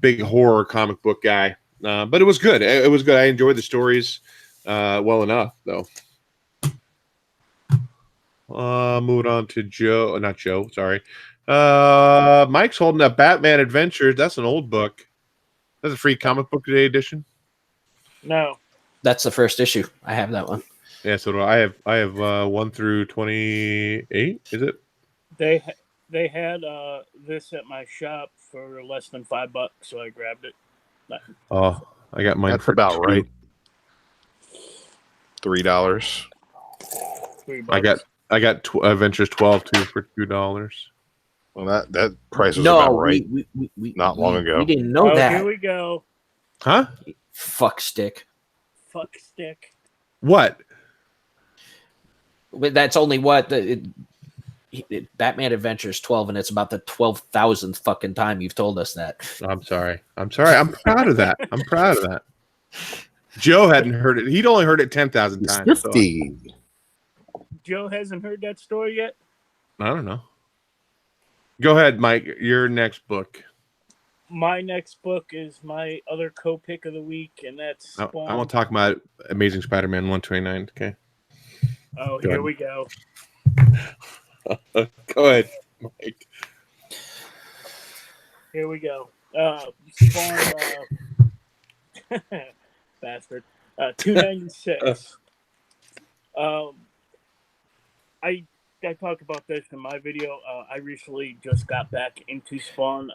big horror comic book guy, but it was good. It was good. I enjoyed the stories well enough, though. Moving on to Joe. Not Joe, sorry. Mike's holding up Batman Adventures. That's an old book. That's a free comic book day edition. No, that's the first issue. I have that one. Yeah, so do I. I have 1 through 28. Is it? They had this at my shop for less than $5, so I grabbed it. Oh, I got mine. That's about right. $3. $3. I got Adventures 12 too for $2. Well, that price was about right. We not long ago. We didn't know that. Here we go. Huh? Fuck stick. Fuck stick. What? But that's only what Batman Adventures 12, and it's about the 12,000th fucking time you've told us that. I'm sorry. I'm proud of that. I'm proud of that. Joe hadn't heard it. He'd only heard it 10,000 times. So. Joe hasn't heard that story yet? I don't know. Go ahead, Mike. Your next book. My next book is my other co-pick of the week, and that's Spawn. I want to talk about Amazing Spider-Man 129. Okay. Oh, here we go. Go ahead, Mike. Here we go. Spawn, bastard. 296. I talked about this in my video. I recently just got back into Spawn.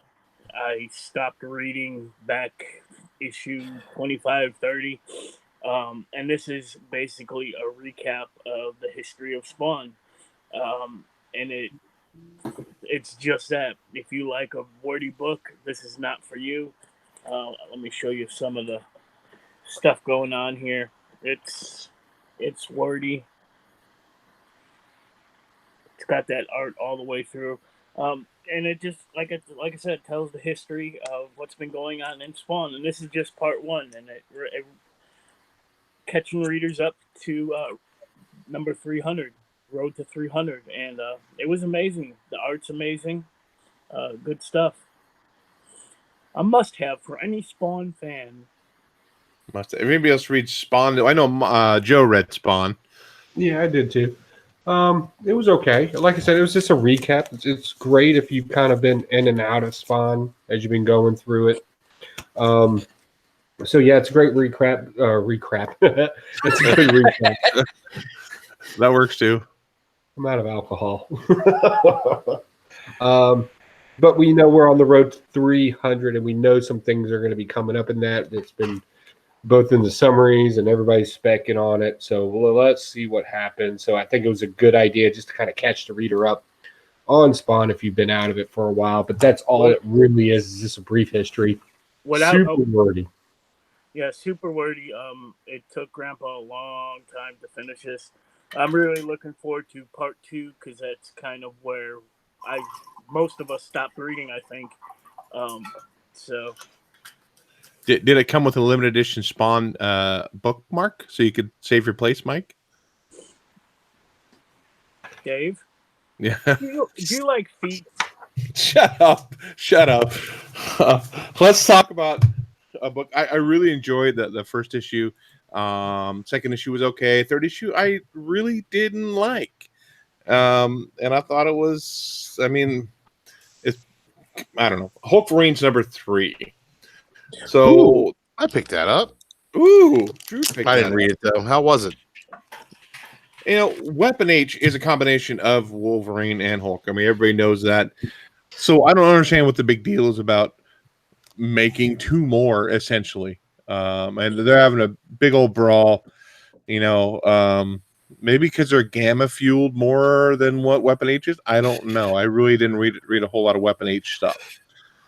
I stopped reading back issue 25, 30. And this is basically a recap of the history of Spawn. And it's just that. If you like a wordy book, this is not for you. Let me show you some of the stuff going on here. It's wordy. It's got that art all the way through. And it just, like I said, tells the history of what's been going on in Spawn. And this is just part 1. And it catching readers up to number 300, Road to 300. And it was amazing. The art's amazing. Good stuff. A must-have for any Spawn fan. If anybody else reads Spawn, I know Joe read Spawn. Yeah, I did too. It was okay. Like I said, it was just a recap. It's great if you've kind of been in and out of Spawn as you've been going through it. So yeah, it's a great recap. It's a good recap. That works too. I'm out of alcohol. But we know we're on the road to 300, and we know some things are going to be coming up in that. It's been both in the summaries and everybody's specking on it. So let's see what happens. So I think it was a good idea just to kind of catch the reader up on Spawn if you've been out of it for a while. But that's all it really is just a brief history. Super wordy. Yeah, super wordy. It took Grandpa a long time to finish this. I'm really looking forward to part 2 because that's kind of where most of us stopped reading, I think. So. Did it come with a limited edition Spawn bookmark so you could save your place, Mike? Dave? Yeah. Do you like feet? Shut up. Let's talk about a book. I really enjoyed the first issue. Second issue was okay. Third issue I really didn't like. And I thought it was, I don't know. Hulk Range number 3. So I picked that up. Drew picked I didn't read it though. How was it? Weapon H is a combination of Wolverine and Hulk. I mean, everybody knows that. So I don't understand what the big deal is about making 2 more, essentially. And they're having a big old brawl, maybe because they're gamma fueled more than what Weapon H is. I don't know. I really didn't read a whole lot of Weapon H stuff.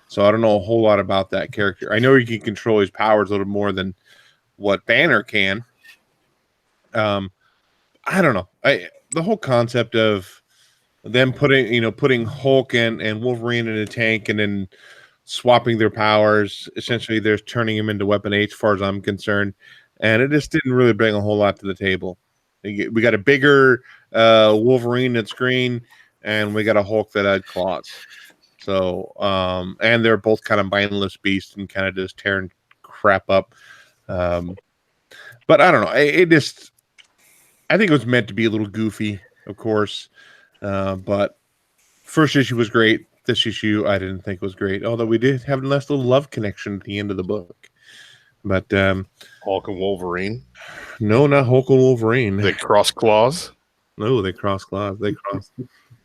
So I don't know a whole lot about that character. I know he can control his powers a little more than what Banner can. I don't know. The whole concept of them putting Hulk and Wolverine in a tank and then swapping their powers. Essentially, they're turning him into Weapon H, as far as I'm concerned, and it just didn't really bring a whole lot to the table. We got a bigger Wolverine that's green, and we got a Hulk that had claws. So, and they're both kind of mindless beasts and kind of just tearing crap up. But I don't know. I think it was meant to be a little goofy, of course. But first issue was great. This issue I didn't think was great, although we did have a nice little love connection at the end of the book. But Hulk and Wolverine? No, not Hulk and Wolverine. They cross claws? No, they cross claws.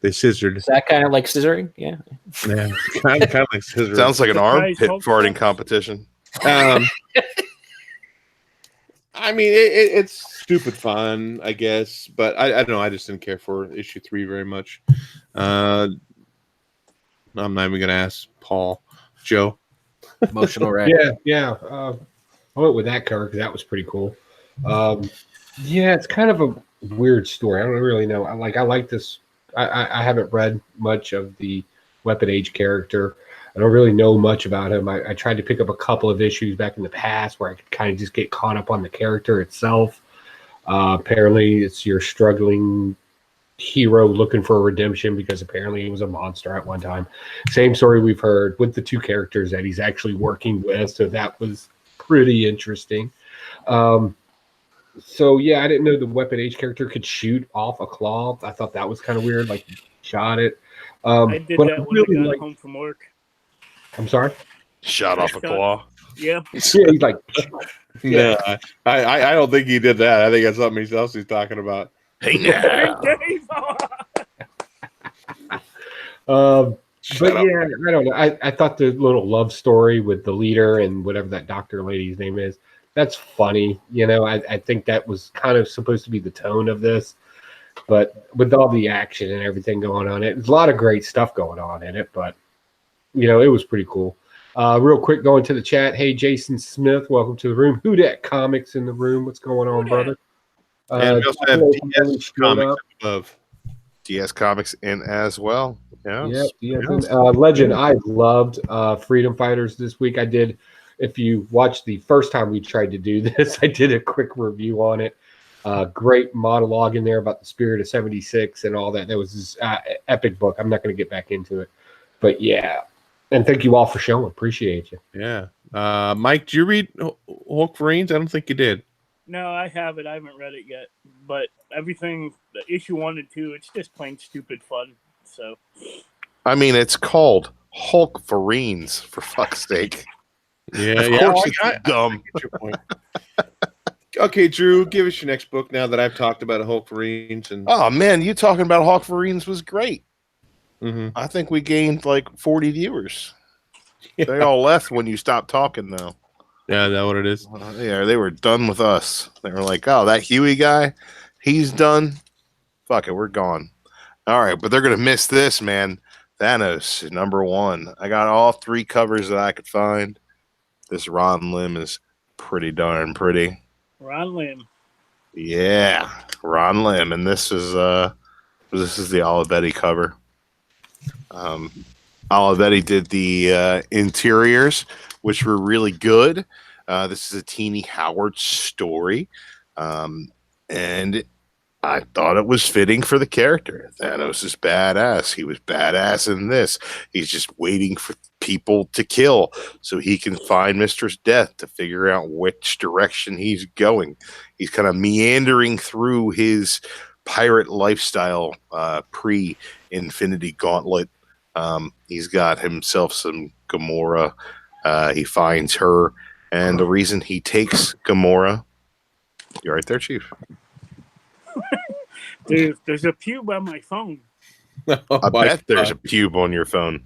They scissored. Is that kind of like scissoring? Yeah. Yeah, kind of like scissoring. Sounds like an armpit farting competition. I mean, it's stupid fun, I guess, but I don't know. I just didn't care for issue 3 very much. I'm not even gonna ask Paul. Joe, emotional wreck. Yeah. I went with that cover because that was pretty cool. Yeah, it's kind of a weird story. I don't really know. I like this. I haven't read much of the Weapon Age character. I don't really know much about him. I tried to pick up a couple of issues back in the past where I could kind of just get caught up on the character itself. Apparently, it's your struggling hero looking for a redemption because apparently he was a monster at one time. Same story we've heard with the 2 characters that he's actually working with. So that was pretty interesting. So yeah, I didn't know the Weapon Age character could shoot off a claw. I thought that was kind of weird. Like shot it. I did that when I got home from work. I'm sorry? Shot off a claw. Yeah. Yeah, he's like, yeah. I don't think he did that. I think that's something else he's talking about. Hey now. But yeah, I don't know. I thought the little love story with the leader and whatever that doctor lady's name is, that's funny. I think that was kind of supposed to be the tone of this. But with all the action and everything going on, there's a lot of great stuff going on in it. But, it was pretty cool. Real quick, going to the chat. Hey, Jason Smith, welcome to the room. Who dat Comics in the room? What's going on, brother? And we also have DS Comics above. DS Comics in as well. Yes. Yep. Legend, I loved Freedom Fighters this week. I did. If you watched the first time we tried to do this, I did a quick review on it. Great monologue in there about the spirit of 76 and all that. That was this epic book. I'm not going to get back into it. But yeah. And thank you all for showing. Appreciate you. Yeah. Mike, did you read Hulk Marines? I don't think you did. No, I haven't. I haven't read it yet. But everything, the issue 1 and 2, it's just plain stupid fun. So, I mean, it's called Hulk Marines, for fuck's sake. Yeah, of course it's dumb. I get your point. Okay, Drew, give us your next book now that I've talked about Hulk Marines. Oh man, you talking about Hulk Marines was great. Mm-hmm. I think we gained like 40 viewers. Yeah. They all left when you stopped talking, though. Yeah, is that what it is? Yeah, they were done with us. They were like, oh, that Huey guy, he's done. Fuck it, we're gone. All right, but they're going to miss this, man. Thanos, #1. I got all 3 covers that I could find. This Ron Lim is pretty darn pretty. Ron Lim. Yeah, Ron Lim, and this is the Olivetti cover. Olivetti did the interiors, which were really good. This is a Teeny Howard story, and I thought it was fitting for the character. Thanos is badass. He was badass in this. He's just waiting for people to kill so he can find Mistress Death to figure out which direction he's going. He's kind of meandering through his pirate lifestyle pre-Infinity Gauntlet. He's got himself some Gamora. He finds her, and the reason he takes Gamora... You're right there, Chief. There's a pube on my phone. I bet there's a pube on your phone.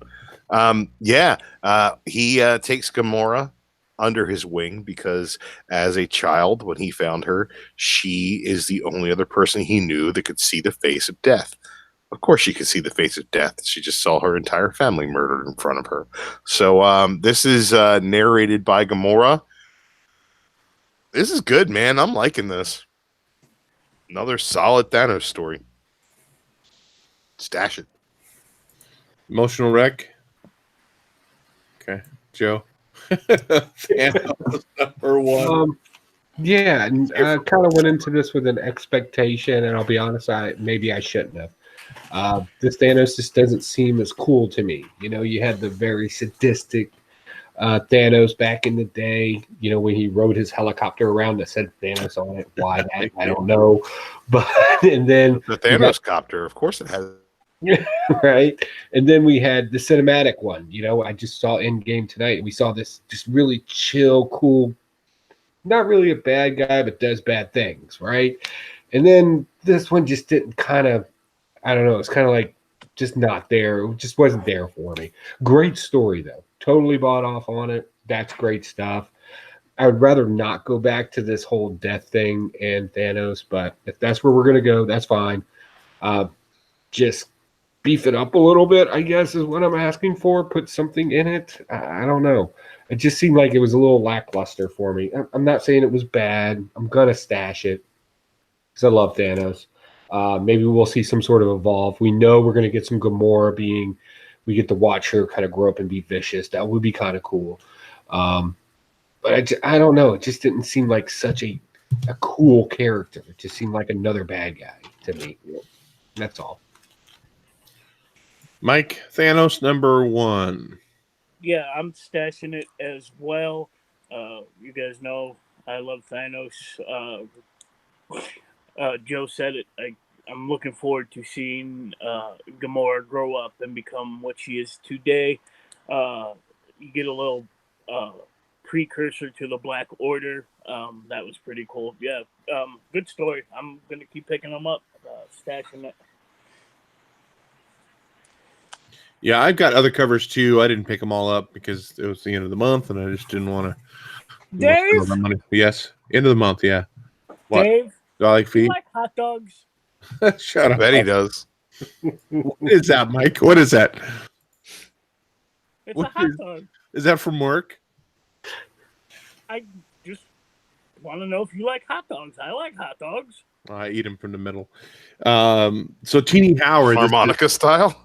He takes Gamora under his wing because as a child, when he found her, she is the only other person he knew that could see the face of death. Of course she could see the face of death. She just saw her entire family murdered in front of her. So this is narrated by Gamora. This is good, man. I'm liking this. Another solid Thanos story. Stash it. Emotional wreck. Okay, Joe. Thanos #1. Yeah, and I kind of went into this with an expectation, and I'll be honest, maybe I shouldn't have. This Thanos just doesn't seem as cool to me. You know, you had the very sadistic Thanos back in the day, you know, when he rode his helicopter around that said Thanos on it. Why that? I don't know. But and then the Thanos copter, of course it has. Right. And then we had the cinematic one. You know, I just saw Endgame tonight. We saw this just really chill, cool, not really a bad guy, but does bad things, right? And then this one just didn't kind of, I don't know, it's kind of like just not there. It just wasn't there for me. Great story, though. Totally bought off on it. That's great stuff. I would rather not go back to this whole death thing and Thanos, but if that's where we're going to go, that's fine. Just beef it up a little bit, I guess, is what I'm asking for. Put something in it. I don't know. It just seemed like it was a little lackluster for me. I'm not saying it was bad. I'm going to stash it because I love Thanos. Maybe we'll see some sort of evolve. We know we're going to get some Gamora being, we get to watch her kind of grow up and be vicious. That would be kind of cool. But I don't know. It just didn't seem like such a cool character. It just seemed like another bad guy to me. That's all. Mike, Thanos #1. Yeah, I'm stashing it as well. You guys know I love Thanos. Joe said it. I'm looking forward to seeing Gamora grow up and become what she is today. You get a little precursor to the Black Order. That was pretty cool. Yeah, good story. I'm going to keep picking them up, stashing it. Yeah, I've got other covers too. I didn't pick them all up because it was the end of the month, and I just didn't want to. Dave? Yes, end of the month. Yeah. What? Dave? Do I like feed? You like hot dogs? Shut up. Bet he does. What is that, Mike? What is that? It's a hot dog. Is that from work? I just want to know if you like hot dogs. I like hot dogs. I eat them from the middle. So Teeny Howard, harmonica style.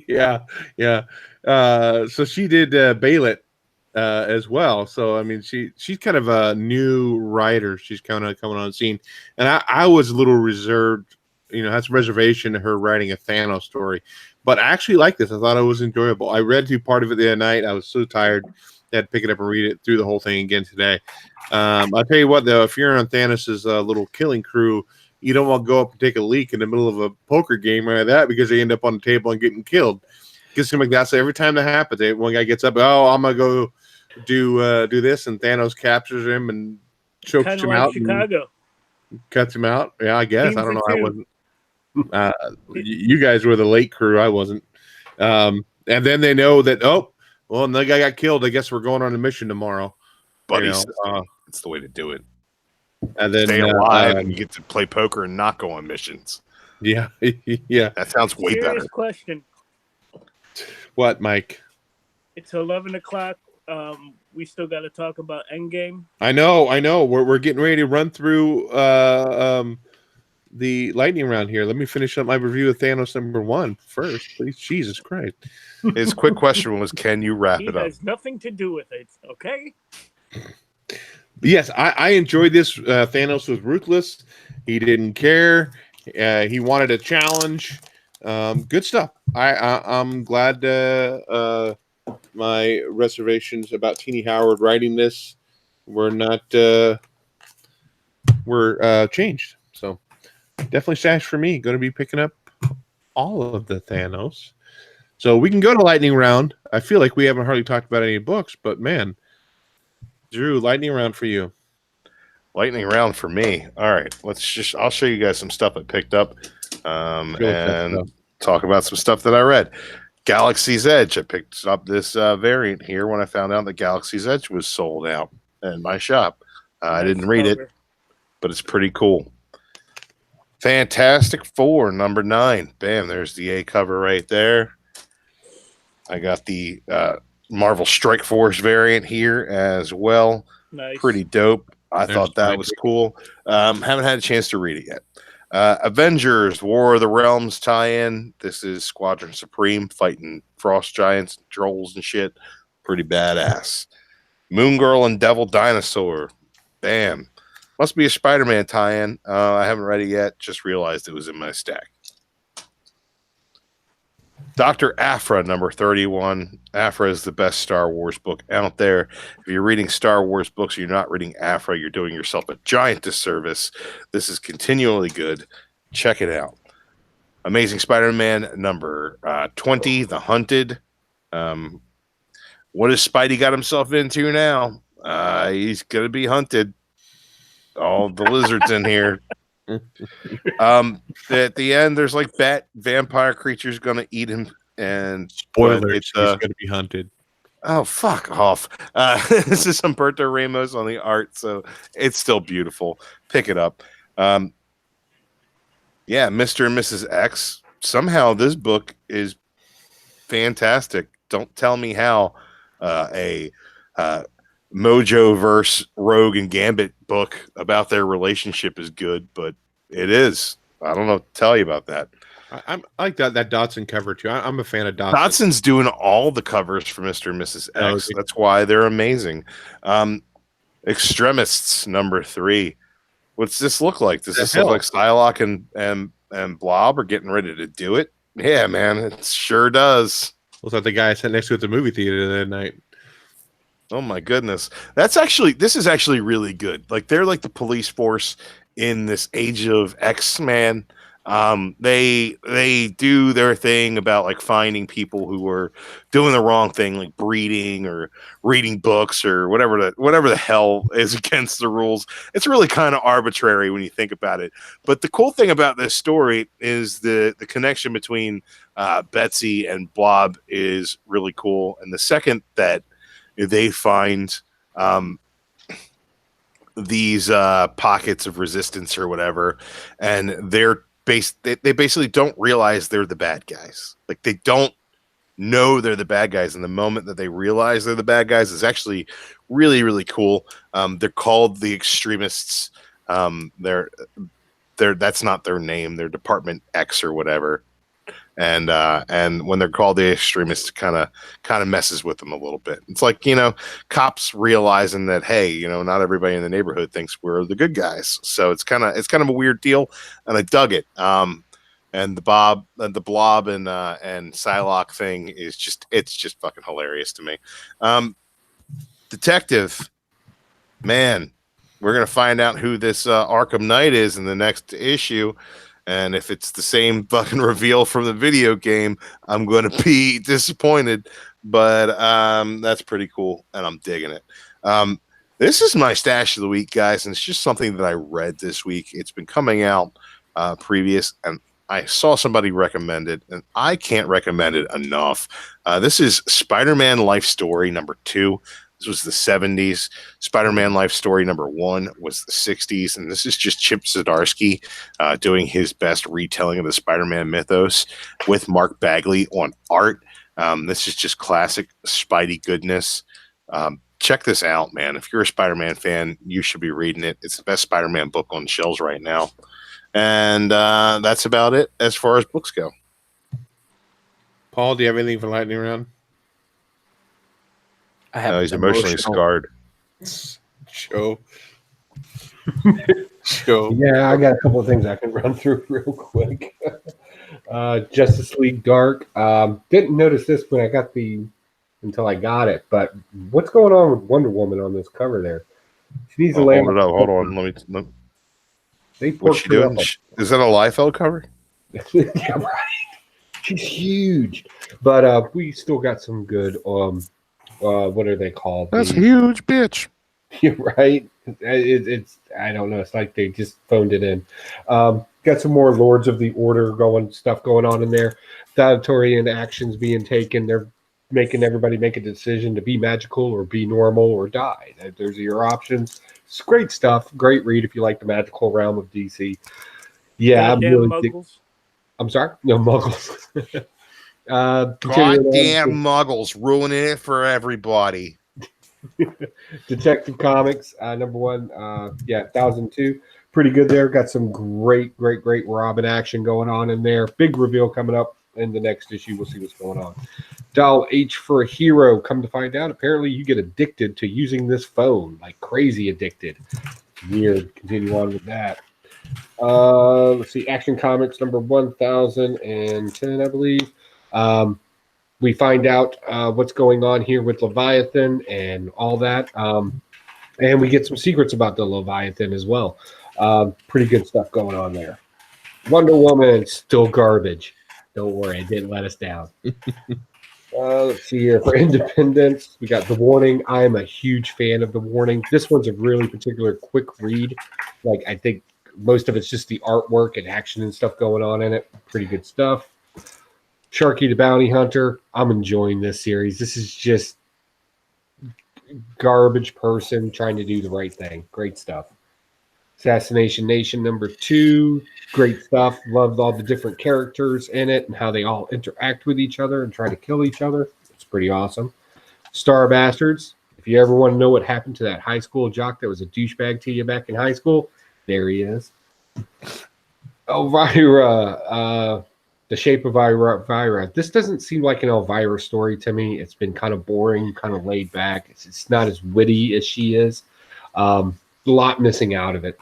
yeah. So she did Baylet as well. So I mean, she's kind of a new writer. She's kind of coming on the scene, and I was a little reserved. You know, had some reservation to her writing a Thanos story, but I actually like this. I thought it was enjoyable. I read through part of it the other night. I was so tired, I had to pick it up and read it through the whole thing again today. I'll tell you what, though, if you're on Thanos's little killing crew, you don't want to go up and take a leak in the middle of a poker game or that because they end up on the table and getting killed. It seems like that's every time that happens. One guy gets up, I'm gonna go do this, and Thanos captures him and chokes Kinda him like out, Chicago. and cuts him out. Yeah, I guess. I don't know. I Team wasn't. You guys were the late crew. I wasn't. And then they know that Well, and the guy got killed. I guess we're going on a mission tomorrow. Buddy system. It's the way to do it. And then stay alive and you get to play poker and not go on missions. Yeah, yeah. That sounds way Serious better. Question. What, Mike? It's 11 o'clock. We still got to talk about Endgame. I know. We're getting ready to run through the lightning round here. Let me finish up my review of Thanos #1 first, please. Jesus Christ. His quick question was, can you wrap it up? He has nothing to do with it, okay? Yes, I enjoyed this. Thanos was ruthless. He didn't care. He wanted a challenge. Good stuff. I'm glad my reservations about Teenie Howard writing this were not changed. So definitely stash for me. Going to be picking up all of the Thanos. So we can go to lightning round. I feel like we haven't hardly talked about any books, but man, Drew, lightning round for you. Lightning round for me. All right, I'll show you guys some stuff I picked up and talk about some stuff that I read. Galaxy's Edge. I picked up this variant here when I found out that Galaxy's Edge was sold out in my shop. I didn't read it, but it's pretty cool. Fantastic Four, #9. Bam, there's the A cover right there. I got the Marvel Strike Force variant here as well. Nice. Pretty dope. I thought that was cool. Haven't had a chance to read it yet. Avengers War of the Realms tie-in. This is Squadron Supreme fighting frost giants, trolls, and shit. Pretty badass. Moon Girl and Devil Dinosaur. Bam. Must be a Spider-Man tie-in. I haven't read it yet. Just realized it was in my stack. Dr. Aphra, #31. Aphra is the best Star Wars book out there. If you're reading Star Wars books and you're not reading Aphra, you're doing yourself a giant disservice. This is continually good. Check it out. Amazing Spider-Man, #20, The Hunted. What has Spidey got himself into now? He's going to be hunted. All the lizards in here. At the end, there's like vampire creatures gonna eat him, and spoilers, he's gonna be hunted. Oh, fuck off. This is Humberto Ramos on the art, so it's still beautiful. Pick it up. Yeah, Mr. and Mrs. X. Somehow this book is fantastic. Don't tell me how a Mojo-verse Rogue and Gambit book about their relationship is good, but it is. I don't know what to tell you about that. I like that Dotson cover too. I'm a fan of Dotson. Dotson's doing all the covers for Mr. and Mrs. X. That's why they're amazing. Extremists, #3. What's this look like? Does this look like Psylocke and Blob are getting ready to do it? Yeah, man, it sure does. Looks like the guy I sat next to at the movie theater that night. Oh my goodness. This is actually really good. Like, they're like the police force in this Age of X-Men. They do their thing about like finding people who are doing the wrong thing, like breeding or reading books or whatever the hell is against the rules. It's really kind of arbitrary when you think about it. But the cool thing about this story is the connection between Betsy and Blob is really cool. And the second that they find these pockets of resistance or whatever, and they basically don't realize they're the bad guys. Like, they don't know they're the bad guys, and the moment that they realize they're the bad guys is actually really, really cool. They're called the Extremists. That's not their name. They're Department X or whatever. And when they're called the Extremists, kind of messes with them a little bit. It's like, cops realizing that, hey, not everybody in the neighborhood thinks we're the good guys. So it's kind of a weird deal, and I dug it. And the Blob and Psylocke thing is just fucking hilarious to me. Detective, man, we're gonna find out who this Arkham Knight is in the next issue. And if it's the same fucking reveal from the video game, I'm going to be disappointed. But that's pretty cool, and I'm digging it. This is my stash of the week, guys, and it's just something that I read this week. It's been coming out previous, and I saw somebody recommend it, and I can't recommend it enough. This is Spider-Man Life Story number 2. This was the 70s. Spider-Man Life Story number 1 was the 60s, and this is just Chip Zdarsky doing his best retelling of the Spider-Man mythos with Mark Bagley on art. This is just classic Spidey goodness. Check this out, man. If you're a Spider-Man fan, you should be reading it. It's the best Spider-Man book on shelves right now. And that's about it as far as books go. Paul, do you have anything for lightning round? I have He's emotionally scarred. Joe. Yeah, I got a couple of things I can run through real quick. Justice League Dark. Didn't notice this when I got until I got it, but what's going on with Wonder Woman on this cover there? She needs to lay. Hold it up. Hold on. What's she doing? Is that a Liefeld cover? Yeah, right. She's huge, but we still got some good. What are they called? That's a huge bitch. You're right. It's I don't know. It's like they just phoned it in. Got some more Lords of the Order stuff going on in there. Thanatorian actions being taken. They're making everybody make a decision to be magical or be normal or die. Those are your options. It's great stuff. Great read if you like the magical realm of DC. Yeah, I'm sorry. No muggles. Goddamn muggles ruining it for everybody. Detective Comics, number 1. 1002. Pretty good there. Got some great Robin action going on in there. Big reveal coming up in the next issue. We'll see what's going on. Doll H for a Hero. Come to find out, apparently you get addicted to using this phone, like crazy addicted. Weird. Continue on with that. Let's see. Action Comics number 1010, I believe. We find out what's going on here with Leviathan and all that. And we get some secrets about the Leviathan as well. Pretty good stuff going on there. Wonder Woman, still garbage. Don't worry, it didn't let us down. Let's see here. For Independence, we got The Warning. I'm a huge fan of The Warning. This one's a really particular quick read. Like, I think most of it's just the artwork and action and stuff going on in it. Pretty good stuff. Sharky the Bounty Hunter. I'm enjoying this series. This is just garbage person trying to do the right thing. Great stuff. Assassination Nation number 2. Great stuff. Loved all the different characters in it and how they all interact with each other and try to kill each other. It's pretty awesome. Star Bastards. If you ever want to know what happened to that high school jock that was a douchebag to you back in high school, there he is. Elvira. The Shape of Elvira. This doesn't seem like an Elvira story to me. It's been kind of boring, kind of laid back. It's not as witty as she is. A lot missing out of it.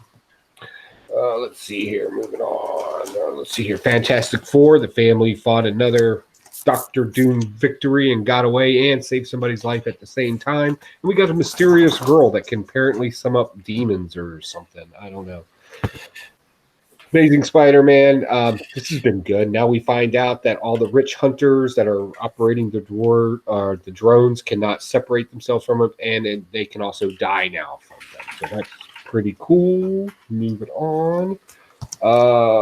Let's see here. Moving on. Let's see here. Fantastic Four. The family fought another Doctor Doom victory and got away and saved somebody's life at the same time. And we got a mysterious girl that can apparently sum up demons or something. I don't know. Amazing Spider-Man. This has been good. Now we find out that all the rich hunters that are operating the drones cannot separate themselves from them, and they can also die now from them. So that's pretty cool. Moving on.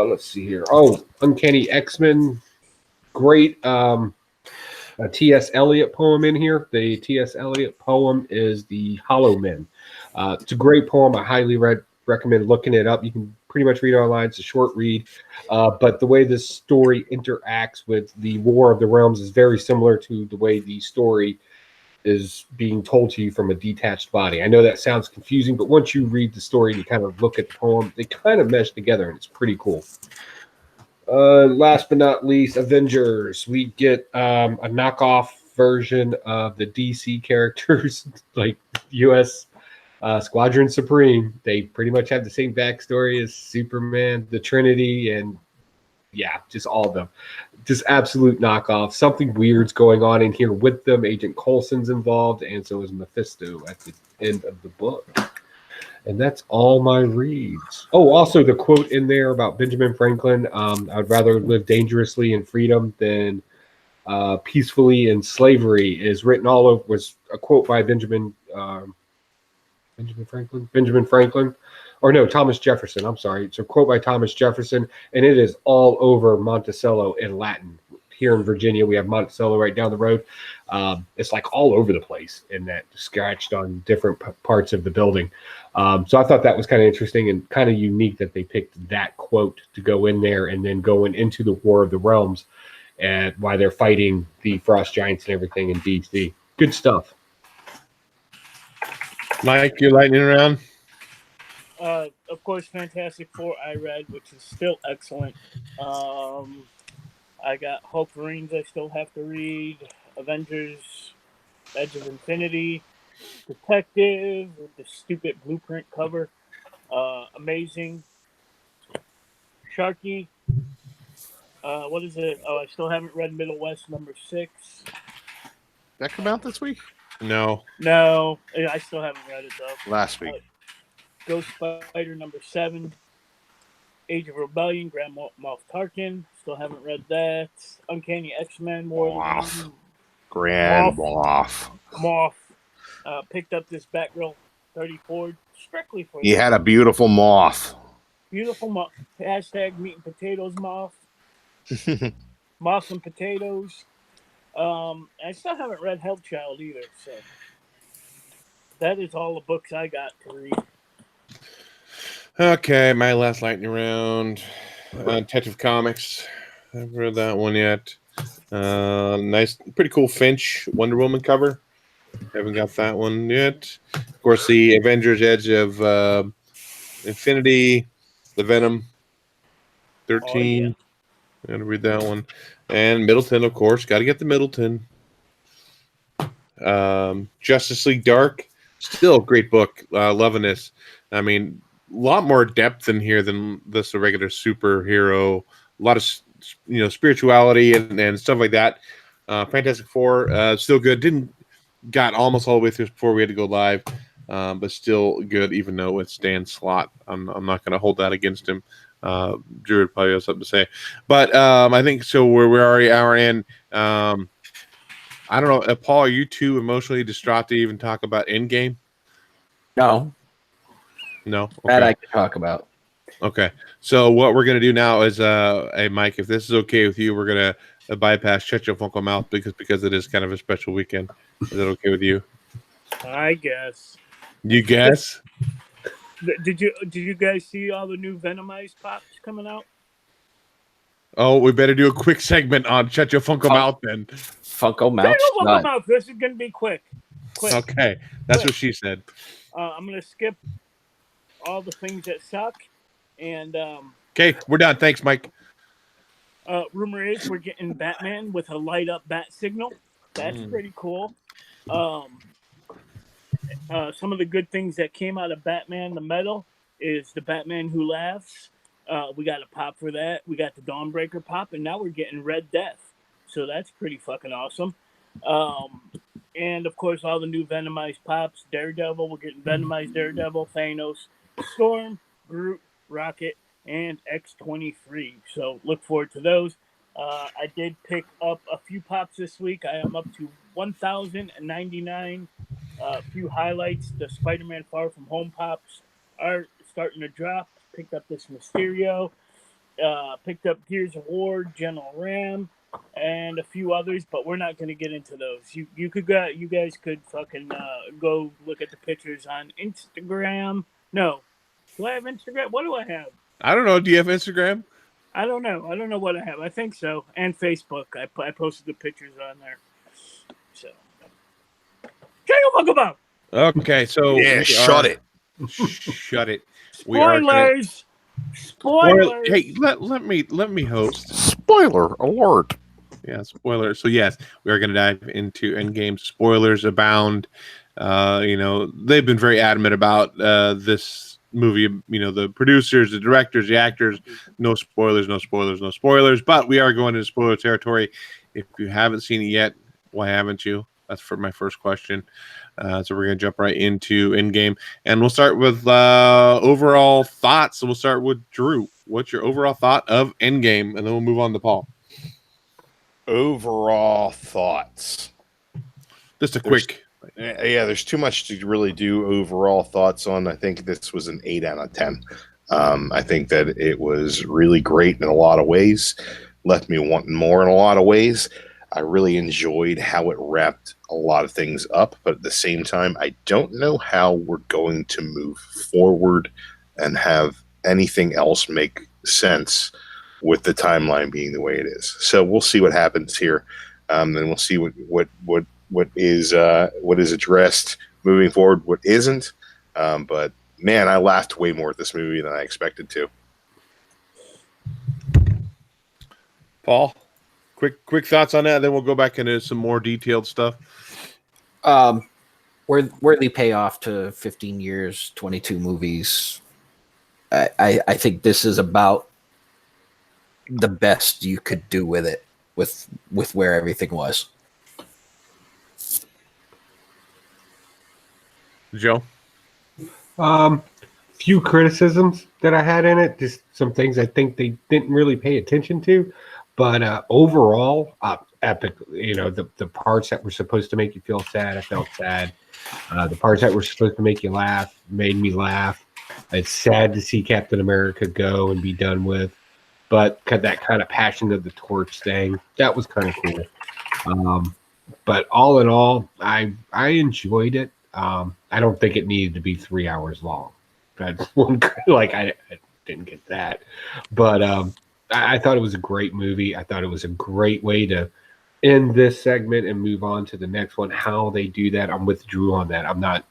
Let's see here. Oh, Uncanny X-Men. Great a T.S. Eliot poem in here. The T.S. Eliot poem is The Hollow Men. It's a great poem. I highly recommend looking it up. You can pretty much read online. It's a short read. But the way this story interacts with the War of the Realms is very similar to the way the story is being told to you from a detached body. I know that sounds confusing, but once you read the story and you kind of look at the poem, they kind of mesh together, and it's pretty cool. Last but not least, Avengers. We get a knockoff version of the DC characters, like U.S. Squadron Supreme. They pretty much have the same backstory as Superman, the Trinity, and yeah, just all of them. Just absolute knockoff. Something weird's going on in here with them. Agent Coulson's involved, and so is Mephisto at the end of the book. And that's all my reads. Oh, also the quote in there about Benjamin Franklin. I'd rather live dangerously in freedom than peacefully in slavery is written all over. Was a quote by Benjamin Franklin, or no, Thomas Jefferson. I'm sorry. It's a quote by Thomas Jefferson, and it is all over Monticello in Latin. Here in Virginia, we have Monticello right down the road. It's like all over the place in that, scratched on different parts of the building. So I thought that was kind of interesting and kind of unique that they picked that quote to go in there and then going into the War of the Realms and why they're fighting the Frost Giants and everything in DC. Good stuff. Mike, you're lightning around. Of course, Fantastic Four I read, which is still excellent. I got Hulk Marines I still have to read. Avengers, Edge of Infinity, Detective with the stupid blueprint cover. Amazing. Sharky. What is it? Oh, I still haven't read Middle West number 6. That come out this week? No. I still haven't read it though. Last week. Ghost Spider number 7. Age of Rebellion, Grand Moff Tarkin. Still haven't read that. Uncanny X-Men, Moff. Grand Moff. Picked up this Batgirl 34 strictly for He had a beautiful moth. Beautiful moth. Hashtag meat and potatoes moth. Moth and potatoes. I still haven't read Hellchild either, so that is all the books I got to read. Okay, my last lightning round. Detective Comics. I haven't read that one yet. Nice, pretty cool Finch Wonder Woman cover. Haven't got that one yet. Of course, the Avengers Edge of Infinity, the Venom 13. Oh, yeah. Gotta read that one. And Middleton, of course. Got to get the Middleton. Justice League Dark. Still a great book. Loving this. I mean, a lot more depth in here than this regular superhero. A lot of spirituality and stuff like that. Fantastic Four, still good. Got almost all the way through before we had to go live, but still good, even though it's Dan's slot. I'm not going to hold that against him. Drew would probably have something to say, but I think so. We're already an hour in. I don't know, Paul. Are you too emotionally distraught to even talk about Endgame? No. Okay. That I can talk about. Okay. So what we're gonna do now is, hey Mike, if this is okay with you, we're gonna bypass Shut Your Funko Mouth because it is kind of a special weekend. Is that okay with you? I guess. You guess? Did you guys see all the new Venomized pops coming out? Oh, we better do a quick segment on Shut Your Funko Mouth then. Funko Mouth. This is gonna be quick. Okay, that's what she said. I'm gonna skip all the things that suck, and okay, we're done. Thanks, Mike. Rumor is we're getting Batman with a light up bat signal. That's pretty cool. Some of the good things that came out of Batman the Metal is the Batman Who Laughs. We got a pop for that. We got the Dawnbreaker pop, and now we're getting Red Death. So that's pretty fucking awesome. And of course, all the new Venomized pops. Daredevil, we're getting Venomized Daredevil, Thanos, Storm, Groot, Rocket, and X-23. So look forward to those. I did pick up a few pops this week. I am up to 1,099. A few highlights. The Spider-Man Far From Home pops are starting to drop. Picked up this Mysterio. Picked up Gears of War, General Ram, and a few others, but we're not going to get into those. You guys could fucking go look at the pictures on Instagram. No, do I have Instagram? What do I have? I don't know. Do you have Instagram? I don't know. I don't know what I have. I think so. And Facebook. I posted the pictures on there. So, shut your fuck about. Okay, so yeah, shut it. Shut it. Spoilers. Spoilers. Hey, let me host. Spoiler alert. Yeah, spoiler. So yes, we are going to dive into Endgame. Spoilers abound. They've been very adamant about this movie. The producers, the directors, the actors. No spoilers, no spoilers, no spoilers. But we are going into spoiler territory. If you haven't seen it yet, why haven't you? That's for my first question. So we're going to jump right into Endgame. And we'll start with overall thoughts. So we'll start with Drew. What's your overall thought of Endgame? And then we'll move on to Paul. Overall thoughts. Just a quick Yeah, there's too much to really do overall thoughts on. I think this was an 8 out of 10. I think that it was really great in a lot of ways, left me wanting more in a lot of ways. I really enjoyed how it wrapped a lot of things up, but at the same time, I don't know how we're going to move forward and have anything else make sense with the timeline being the way it is. So we'll see what happens here, and we'll see what is addressed moving forward, what isn't. But man, I laughed way more at this movie than I expected to. Paul, quick thoughts on that. Then we'll go back into some more detailed stuff. Worthy payoff to 15 years, 22 movies. I think this is about the best you could do with it, with where everything was. Joe? Few criticisms that I had in it, just some things I think they didn't really pay attention to, but overall, epic. The parts that were supposed to make you feel sad, I felt sad. The parts that were supposed to make you laugh made me laugh. It's sad to see Captain America go and be done with, but that kind of passion of the torch thing, that was kind of cool. But all in all, I enjoyed it. I don't think it needed to be 3 hours long. That's one, I didn't get that, but I thought it was a great movie. I thought it was a great way to end this segment and move on to the next one. How they do that, I'm with Drew on that. I'm not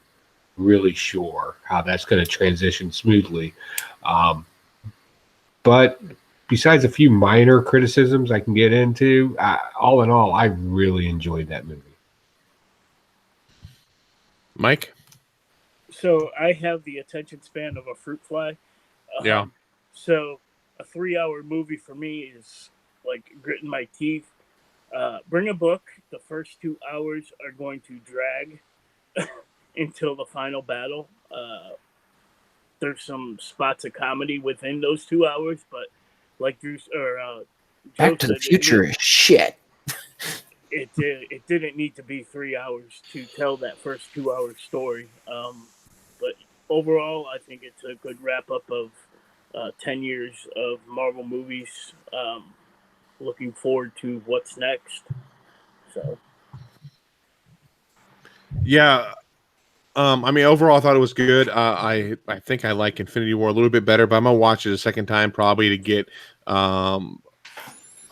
really sure how that's going to transition smoothly. But besides a few minor criticisms I can get into, all in all, I really enjoyed that movie. Mike? So I have the attention span of a fruit fly. Yeah. So a 3-hour movie for me is like gritting my teeth. Bring a book. The first 2 hours are going to drag until the final battle. There's some spots of comedy within those 2 hours, but like Drew or Back to the Future is shit. It didn't need to be 3 hours to tell that first 2 hour story. But overall, I think it's a good wrap up of 10 years of Marvel movies. Looking forward to what's next. So, yeah. Overall, I thought it was good. I think I like Infinity War a little bit better, but I'm gonna watch it a second time probably to get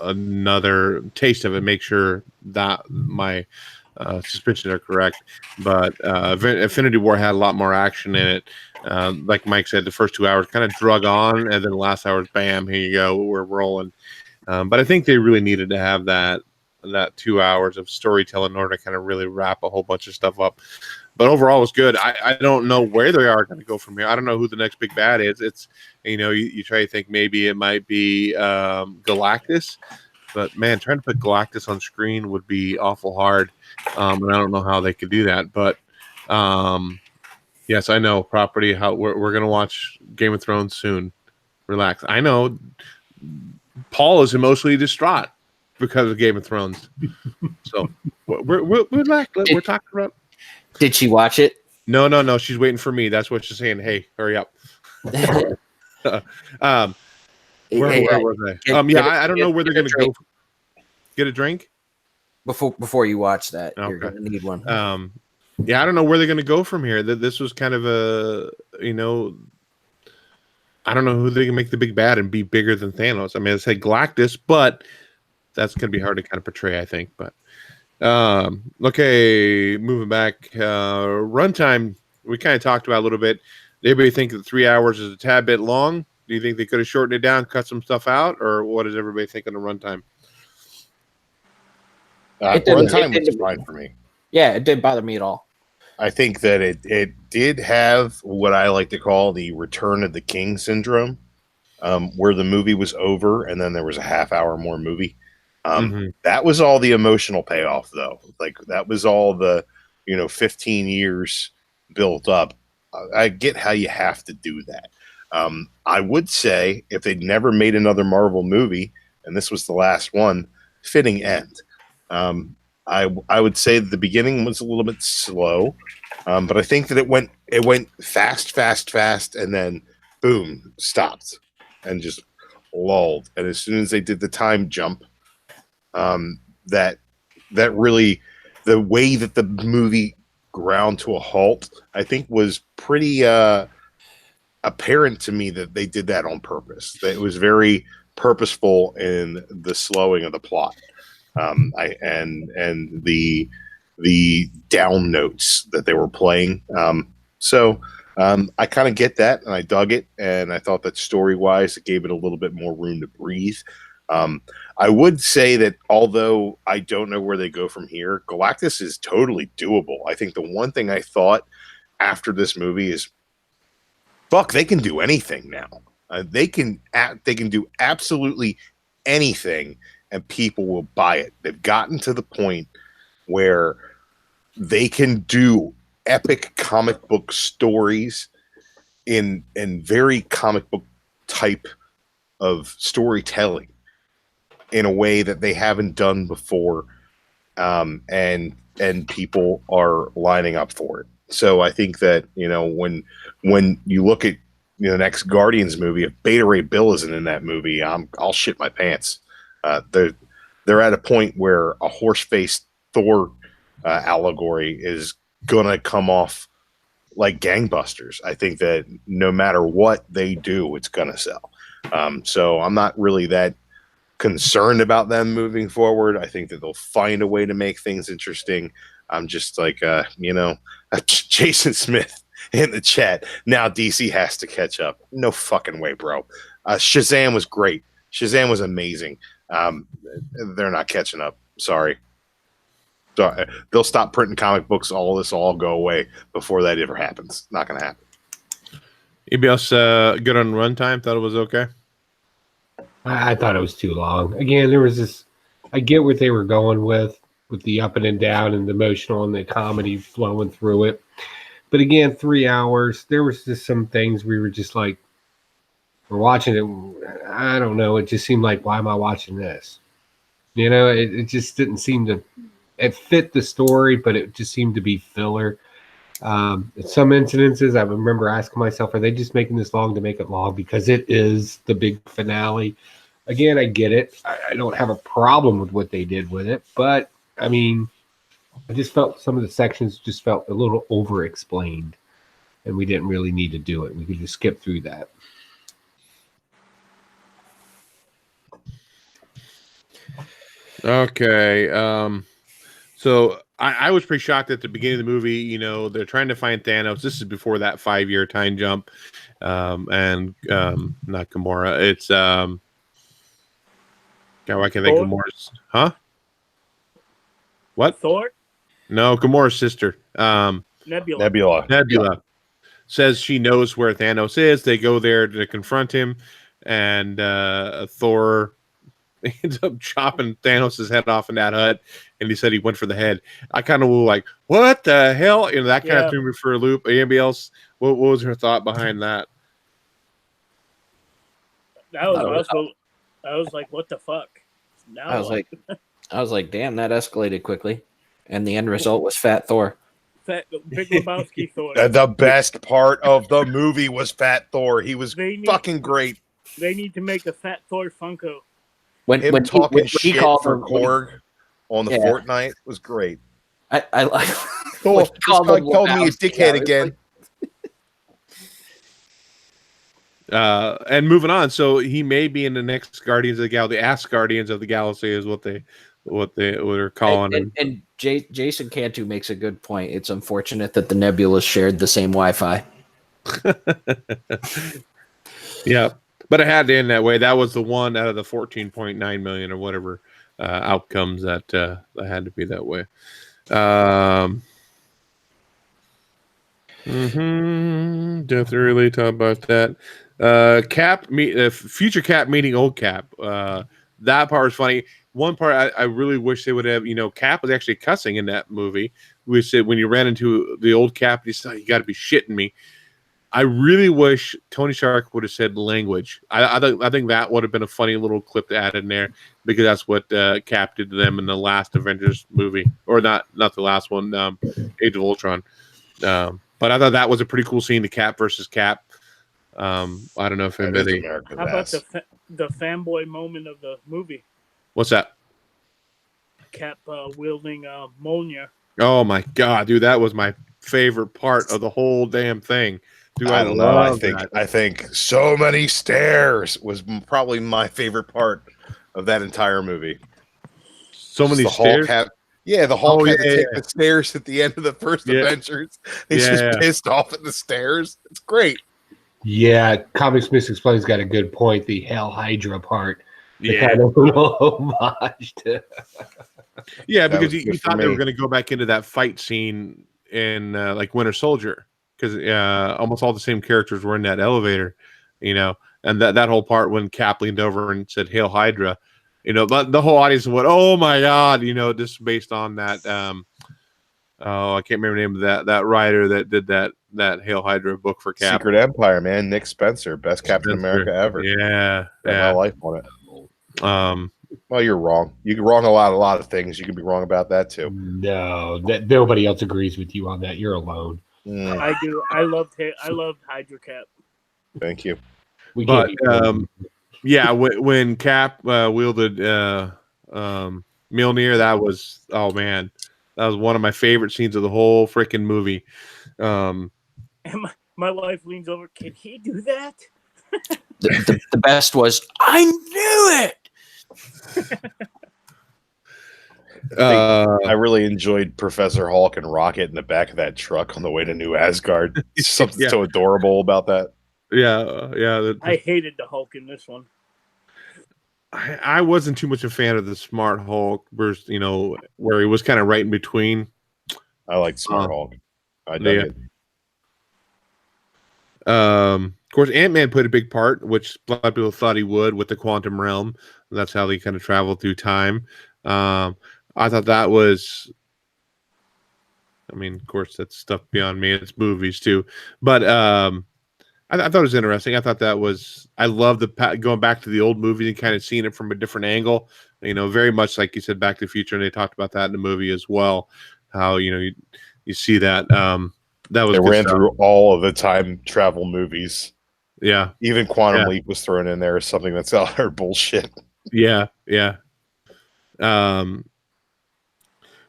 another taste of it, make sure that my suspicions are correct. But Infinity War had a lot more action in it. Like Mike said, the first 2 hours kind of drug on, and then the last hours, bam, here you go, we're rolling. But I think they really needed to have that 2 hours of storytelling in order to kind of really wrap a whole bunch of stuff up. But overall, it was good. I don't know where they are going to go from here. I don't know who the next big bad is. It's, you try to think maybe it might be Galactus. But, man, trying to put Galactus on screen would be awful hard. And I don't know how they could do that. But, yes, I know, property. How we're going to watch Game of Thrones soon. Relax. I know Paul is emotionally distraught because of Game of Thrones. So, we're talking about. Did she watch it? No. She's waiting for me. That's what she's saying. Hey, hurry up. Where was I? I don't know where they're going to go. Get a drink before you watch that. Okay. You're going to need one. I don't know where they're going to go from here. This was kind of a, I don't know who they can make the big bad and be bigger than Thanos. I mean, I said Galactus, but that's going to be hard to kind of portray, I think. But okay, moving back. Runtime, we kind of talked about a little bit. Everybody think that 3 hours is a tad bit long? Do you think they could have shortened it down, cut some stuff out, or what does everybody think on the runtime? Runtime was fine for me. Yeah, it didn't bother me at all. I think that it did have what I like to call the Return of the King syndrome, where the movie was over and then there was a half hour more movie. That was all the emotional payoff, though. Like, that was all the 15 years built up. I get how you have to do that. I would say if they'd never made another Marvel movie and this was the last one, fitting end. I would say that the beginning was a little bit slow, but I think that it went fast, and then boom, stopped and just lulled. And as soon as they did the time jump, that really, the way that the movie ground to a halt, I think was pretty apparent to me that they did that on purpose. That it was very purposeful in the slowing of the plot. And the down notes that they were playing. So I kind of get that, and I dug it, and I thought that story-wise, it gave it a little bit more room to breathe. I would say that although I don't know where they go from here, Galactus is totally doable. I think the one thing I thought after this movie is, fuck, they can do anything now. They can do absolutely anything, and people will buy it. They've gotten to the point where they can do epic comic book stories in very comic book type of storytelling in a way that they haven't done before, and people are lining up for it. So I think that, you know, when you look at, you know, the next Guardians movie, if Beta Ray Bill isn't in that movie, I'll shit my pants. They're at a point where a horse-faced Thor allegory is gonna come off like gangbusters. I think that no matter what they do, it's gonna sell. So I'm not really that concerned about them moving forward. I think that they'll find a way to make things interesting. I'm just like, Jason Smith in the chat. Now DC has to catch up. No fucking way, bro. Shazam was great. Shazam was amazing. They're not catching up. Sorry. They'll stop printing comic books. All this will all go away before that ever happens. Not going to happen. Anybody else good on runtime? Thought it was okay? I thought it was too long. Again, there was this. I get what they were going with the up and down and the emotional and the comedy flowing through it. But again, 3 hours. There was just some things we were just like, we're watching it. I don't know. It just seemed like, why am I watching this? You know, it just didn't seem to. It fit the story, but it just seemed to be filler. In some incidences, I remember asking myself, are they just making this long to make it long because it is the big finale? Again, I get it. I don't have a problem with what they did with it, but I mean, I just felt some of the sections just felt a little over-explained, and we didn't really need to do it. We could just skip through that. Okay. So I was pretty shocked at the beginning of the movie. You know, they're trying to find Thanos. This is before that 5-year time jump. And not Gamora. It's God, why can't I think of Gamora's? Huh? What? Thor? No, Gamora's sister. Nebula. Says she knows where Thanos is. They go there to confront him, and Thor ends up chopping Thanos' head off in that hut, and he said he went for the head. I kind of was like, what the hell? You know, that kind of threw me for a loop. Anybody else? What was her thought behind that? I was like, what the fuck? Now I was like, damn, that escalated quickly. And the end result was Fat Thor. Big Lebowski Thor. The best part of the movie was Fat Thor. He was fucking great. They need to make a Fat Thor Funko. When talking shit for Korg on the Fortnite was great. I like Thor called me a dickhead again. And moving on, so he may be in the next Guardians of the Galaxy. The Ass Guardians of the Galaxy is what they're calling him. And Jason Cantu makes a good point. It's unfortunate that the Nebula shared the same Wi-Fi. Yeah, but it had to end that way. That was the one out of the 14.9 million or whatever outcomes that had to be that way. Definitely really talk about that. Future Cap meeting old Cap. That part was funny. One part I really wish they would have, you know, Cap was actually cussing in that movie. We said when you ran into the old Cap, you said, you got to be shitting me. I really wish Tony Stark would have said language. I think that would have been a funny little clip to add in there because that's what Cap did to them in the last Avengers movie, or not the last one, Age of Ultron. But I thought that was a pretty cool scene, the Cap versus Cap. I don't know if anybody. How about the fanboy moment of the movie? What's that? Cap wielding Mjolnir. Oh my god, dude, that was my favorite part of the whole damn thing. Dude, I don't know. I think so many stairs was probably my favorite part of that entire movie. So many stairs. The Hulk had to take the stairs at the end of the first Avengers. He's just pissed off at the stairs. It's great. Yeah, Comics Misexplained's got a good point. The Hail Hydra part. Kind of little homage to. Yeah, because you thought they were going to go back into that fight scene in like Winter Soldier, because almost all the same characters were in that elevator, and that whole part when Cap leaned over and said "Hail Hydra," but the whole audience went, "Oh my god!" Just based on that. I can't remember the name of that writer that did that Hail Hydra book for Cap. Secret Empire, man. Nick Spencer, best Captain America ever. Yeah, my life on it. Well, you're wrong. You can wrong a lot of things. You can be wrong about that too. No, nobody else agrees with you on that. You're alone. I do. I loved Hydra Cap. Thank you. When Cap wielded Mjolnir, that was one of my favorite scenes of the whole freaking movie. And my wife leans over. Can he do that? The best was, I knew it. I really enjoyed Professor Hulk and Rocket in the back of that truck on the way to New Asgard. Something so adorable about that. I hated the Hulk in this one. I wasn't too much a fan of the Smart Hulk versus, where he was kind of right in between. I like Smart Hulk. I dug it. Of course, Ant-Man played a big part, which a lot of people thought he would with the quantum realm. That's how they kind of traveled through time. I thought that was, of course, that's stuff beyond me. It's movies too, but I thought it was interesting. I thought that was. I love going back to the old movie and kind of seeing it from a different angle. Very much like you said, Back to the Future, and they talked about that in the movie as well. How you see that. That was. They ran through all of the time travel movies. Yeah, even Quantum Leap was thrown in there as something that's utter bullshit. Yeah.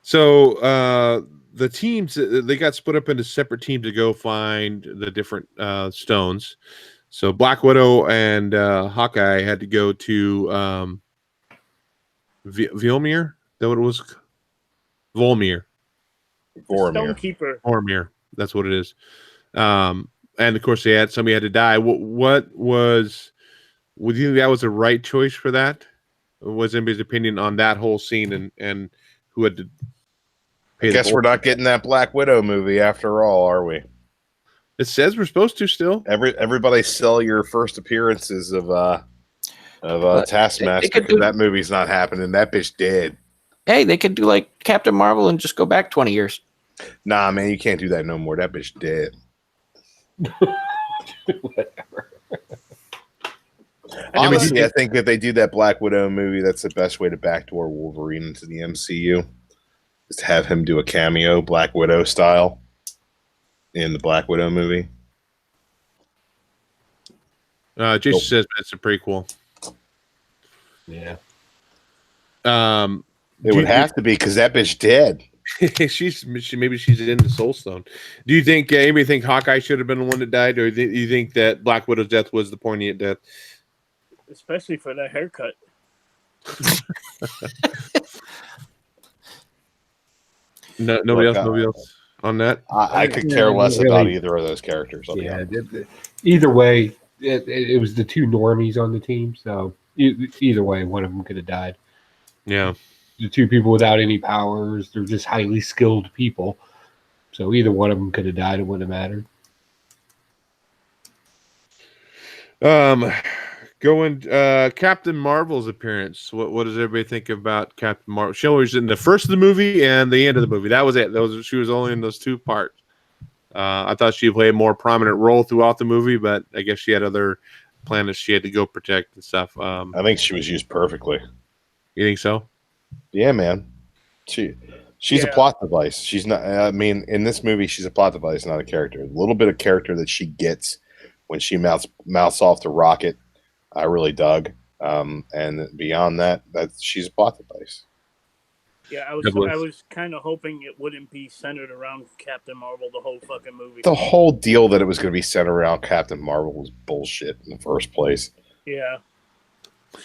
So the teams, they got split up into separate teams to go find the different stones. So Black Widow and Hawkeye had to go to Vilmir. Is that what it was? Volmir. Stonekeeper. Vormir. That's what it is. And of course, somebody had to die. Would you think that was the right choice for that? What was anybody's opinion on that whole scene and who had to pay? I guess we're not getting that Black Widow movie after all, are we? It says we're supposed to still. Everybody sell your first appearances of Taskmaster, because that movie's not happening. That bitch dead. Hey, they could do like Captain Marvel and just go back 20 years. Nah, man, you can't do that no more. That bitch dead. Whatever. Honestly, I think if they do that Black Widow movie, that's the best way to backdoor Wolverine into the MCU. Is to have him do a cameo, Black Widow style, in the Black Widow movie. Jason says it's a prequel. Yeah. It would have to be because that bitch dead. Maybe she's in the Soul Stone. Do you think anybody think Hawkeye should have been the one that died, or do you think that Black Widow's death was the poignant death? Especially for that haircut. Nobody else on that. I could care less about either of those characters. Either way, it was the two normies on the team, so either way, one of them could have died. Yeah. The two people without any powers, they're just highly skilled people. So either one of them could have died. It wouldn't have mattered. Captain Marvel's appearance. What does everybody think about Captain Marvel? She was in the first of the movie and the end of the movie. That was it. She was only in those two parts. I thought she played a more prominent role throughout the movie, but I guess she had other planets she had to go protect and stuff. I think she was used perfectly. You think so? Yeah, man. She's a plot device. She's not. I mean, in this movie, she's a plot device, not a character. A little bit of character that she gets when she mouths off to Rocket, I really dug. And beyond that, she's a plot device. Yeah, I was kind of hoping it wouldn't be centered around Captain Marvel the whole fucking movie. The whole deal that it was going to be centered around Captain Marvel was bullshit in the first place. Yeah.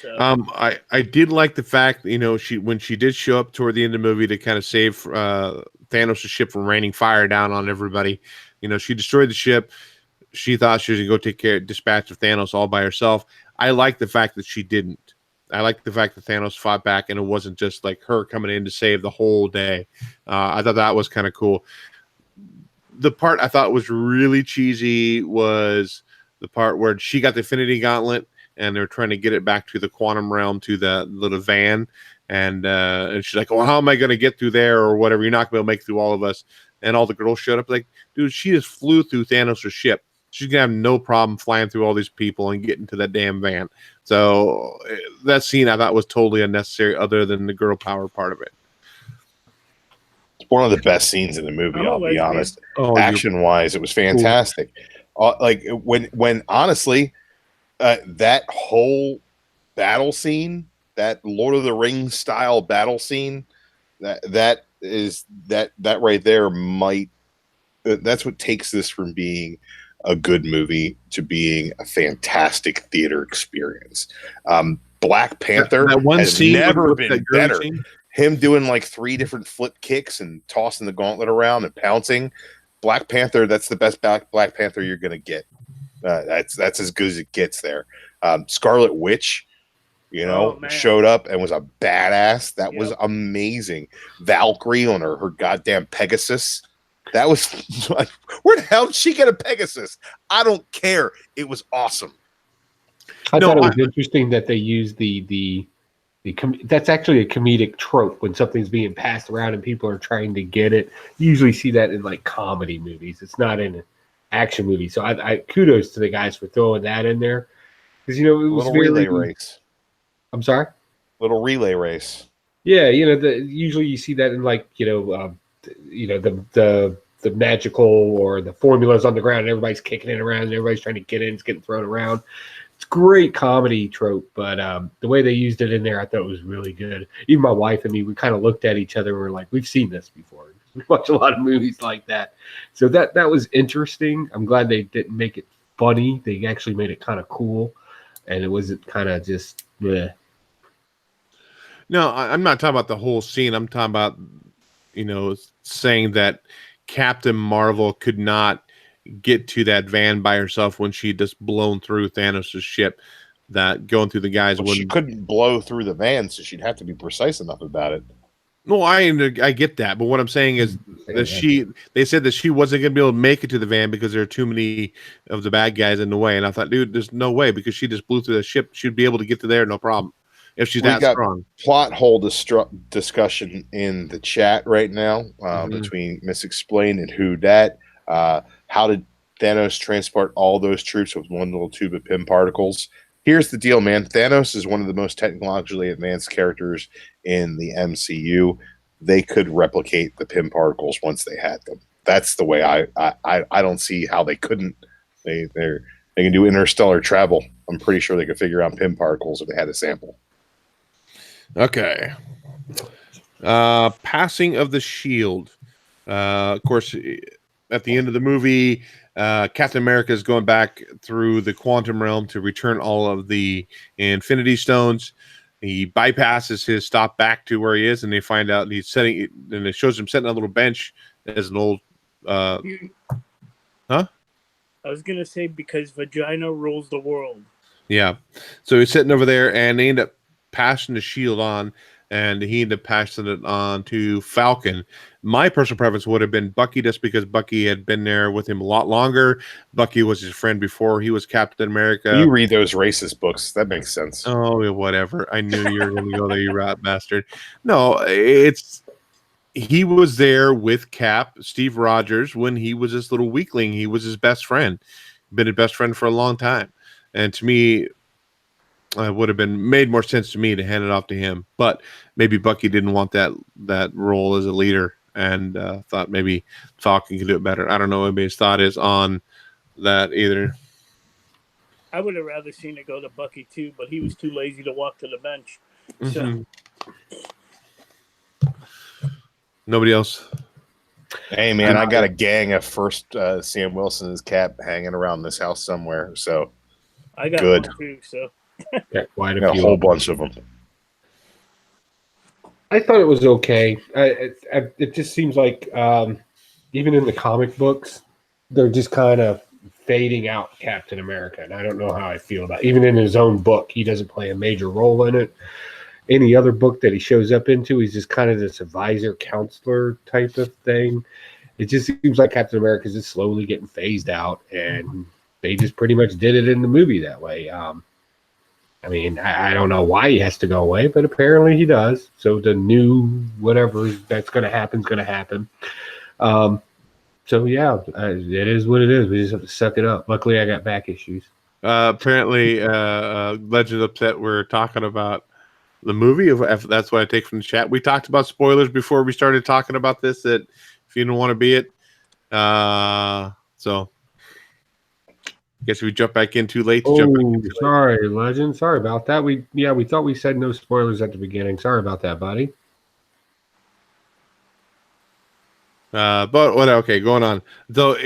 So. I did like the fact, when she did show up toward the end of the movie to kind of save Thanos' ship from raining fire down on everybody. She destroyed the ship. She thought she was going to go dispatch of Thanos all by herself. I like the fact that she didn't. I like the fact that Thanos fought back and it wasn't just like her coming in to save the whole day. I thought that was kind of cool. The part I thought was really cheesy was the part where she got the Infinity Gauntlet and they're trying to get it back to the quantum realm, to the little van. And she's like, well, how am I going to get through there or whatever? You're not going to make it through all of us. And all the girls showed up like, dude, she just flew through Thanos' ship. She's going to have no problem flying through all these people and getting to that damn van. So that scene I thought was totally unnecessary other than the girl power part of it. It's one of the best scenes in the movie, I'll be honest. Action-wise, it was fantastic. Cool. Like when honestly, that whole battle scene, that Lord of the Rings style battle scene, that right there that's what takes this from being a good movie to being a fantastic theater experience. Black Panther that one has scene never been better. Scene? Him doing like 3 different flip kicks and tossing the gauntlet around and pouncing. Black Panther, that's the best Black Panther you're going to get. That's as good as it gets there. Scarlet Witch, showed up and was a badass. That was amazing. Valkyrie on her goddamn Pegasus. That was like, where the hell did she get a Pegasus? I don't care. It was awesome. I thought it was interesting that they used that's actually a comedic trope when something's being passed around and people are trying to get it. You usually see that in like comedy movies. It's not in an action movie. So I kudos to the guys for throwing that in there because it was a relay race. I'm sorry. Little relay race. Yeah, usually you see that in like the magical or the formulas on the ground and everybody's kicking it around and everybody's trying to get in, it's getting thrown around. It's great comedy trope, but the way they used it in there I thought was really good. Even my wife and me, we kind of looked at each other and we're like, we've seen this before. We watch a lot of movies like that. So that was interesting. I'm glad they didn't make it funny. They actually made it kind of cool and it wasn't kind of just bleh. No, I'm not talking about the whole scene. I'm talking about saying that Captain Marvel could not get to that van by herself when she just blown through Thanos' ship, that going through the guys. Well, she couldn't blow through the van, so she'd have to be precise enough about it. No, I get that, but what I'm saying is that they said that she wasn't going to be able to make it to the van because there are too many of the bad guys in the way. And I thought, dude, there's no way, because she just blew through the ship. She'd be able to get to there, no problem. If she's that strong. Plot hole discussion in the chat right now between Miss Explain and Who Dat. How did Thanos transport all those troops with one little tube of Pym particles? Here's the deal, man. Thanos is one of the most technologically advanced characters in the MCU. They could replicate the Pym particles once they had them. That's the way I don't see how they couldn't. They can do interstellar travel. I'm pretty sure they could figure out Pym particles if they had a sample. Okay. Passing of the shield. Of course, at the end of the movie, Captain America is going back through the quantum realm to return all of the Infinity Stones. He bypasses his stop back to where he is, and they find out he's setting, and it shows him setting a little bench as an old. Huh? I was gonna say because vagina rules the world. Yeah, so he's sitting over there, and they end up passing the shield on, and he ended up passing it on to Falcon. My personal preference would have been Bucky, just because Bucky had been there with him a lot longer. Bucky was his friend before he was Captain America. You read those racist books. That makes sense. Oh, whatever. I knew you were going to go there, you rat bastard. No, it's he was there with Cap, Steve Rogers, when he was this little weakling. He was his best friend, been his best friend for a long time. And to me, it would have been made more sense to me to hand it off to him. But maybe Bucky didn't want that role as a leader, and thought maybe Falcon could do it better. I don't know what anybody's thought is on that either. I would have rather seen it go to Bucky too, but he was too lazy to walk to the bench. So. Mm-hmm. Nobody else. Hey man, I got a gang of first Sam Wilson's Cap hanging around this house somewhere. So I got good. one too. So Got quite a whole bunch of them. I thought it was okay. It just seems like even in the comic books, they're just kind of fading out Captain America, and I don't know how I feel about it. Even in his own book, he doesn't play a major role in it. Any other book that he shows up into, he's just kind of this advisor, counselor type of thing. It just seems like Captain America is just slowly getting phased out, and they just pretty much did it in the movie that way. I mean, I don't know why he has to go away, but apparently he does. So the new whatever that's going to happen is going to happen. So yeah, it is what it is. We just have to suck it up. Luckily, I got back issues. Apparently, Legend Upset, we're talking about the movie. If that's what I take from the chat. We talked about spoilers before we started talking about this. That if you don't want to be it, so I guess we jump back in too late. Sorry, Legend. Sorry about that. We thought we said no spoilers at the beginning. Sorry about that, buddy. But what? Okay, going on. So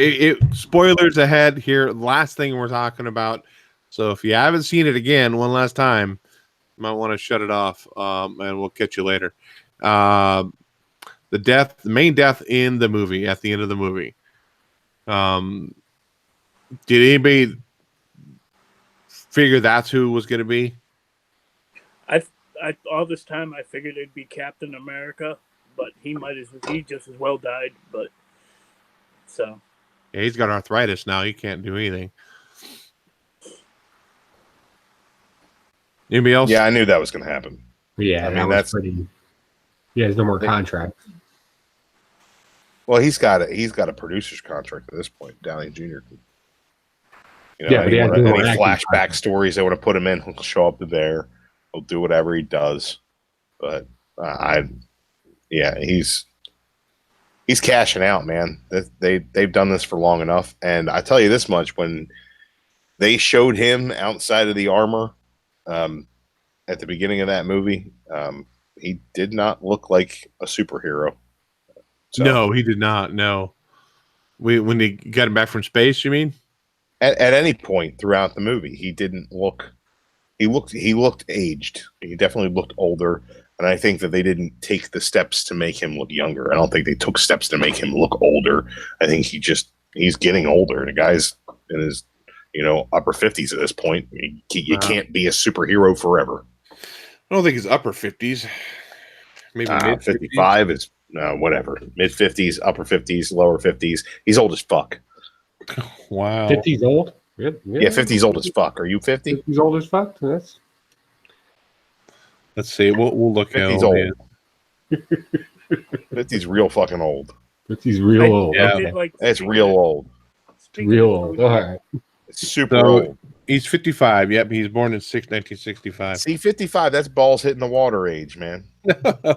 spoilers ahead here. Last thing we're talking about. So if you haven't seen it again, one last time, you might want to shut it off. And we'll catch you later. The main death in the movie at the end of the movie. Did anybody figure that's who it was going to be? I all this time I figured it'd be Captain America, but he just as well died. But so yeah, he's got arthritis now. He can't do anything. Anybody else? Yeah, I knew that was going to happen. Yeah, I mean that's pretty. Yeah, there's no more contract. Well, he's got a producer's contract at this point. Downey Jr. You know, yeah, but any flashback stories they want to put him in, he'll show up there. He'll do whatever he does. But he's cashing out, man. They've done this for long enough, and I tell you this much: when they showed him outside of the armor at the beginning of that movie, he did not look like a superhero. So, no, he did not. No, when they got him back from space, you mean? At any point throughout the movie, he didn't look. He looked aged. He definitely looked older, and I think that they didn't take the steps to make him look younger. I don't think they took steps to make him look older. I think he's getting older. The guy's in his upper 50s at this point. You can't be a superhero forever. I don't think he's upper 50s. Maybe mid 55 is whatever. Mid 50s, upper 50s, lower 50s. He's old as fuck. Wow. 50's old? Yeah, 50's old as fuck. Are you 50? 50's old as fuck? Let's see. We'll look at 50's old. 50's real fucking old. 50's real old. Yeah. Okay. It's real old. Real old. All right. It's super old. He's 55. Yep, he's born in 1965. See, 55, that's balls hitting the water age, man.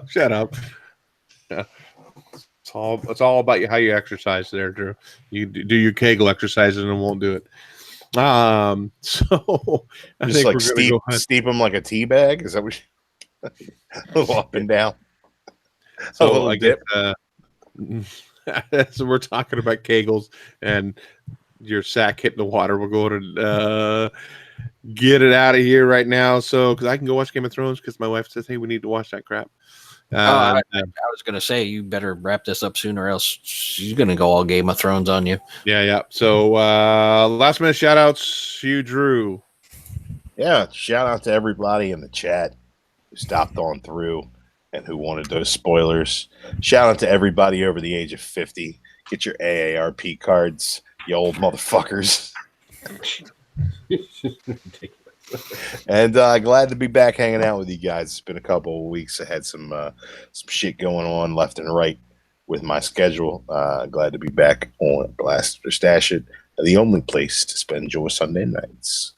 Shut up. Yeah. It's all about how you exercise there, Drew. You do your Kegel exercises and won't do it. So I just think like steep them like a tea bag. Is that what? A little up and down. So I guess so we're talking about Kegels and your sack hitting the water. We'll go to get it out of here right now. So because I can go watch Game of Thrones because my wife says, "Hey, we need to watch that crap." I was going to say, you better wrap this up soon or else she's going to go all Game of Thrones on you. Yeah. So last minute shout outs, you, Drew. Yeah, shout out to everybody in the chat who stopped on through and who wanted those spoilers. Shout out to everybody over the age of 50. Get your AARP cards, you old motherfuckers. It's just ridiculous. And glad to be back hanging out with you guys. It's been a couple of weeks. I had some shit going on left and right with my schedule. Glad to be back on Blast or Stash It, the only place to spend your Sunday nights.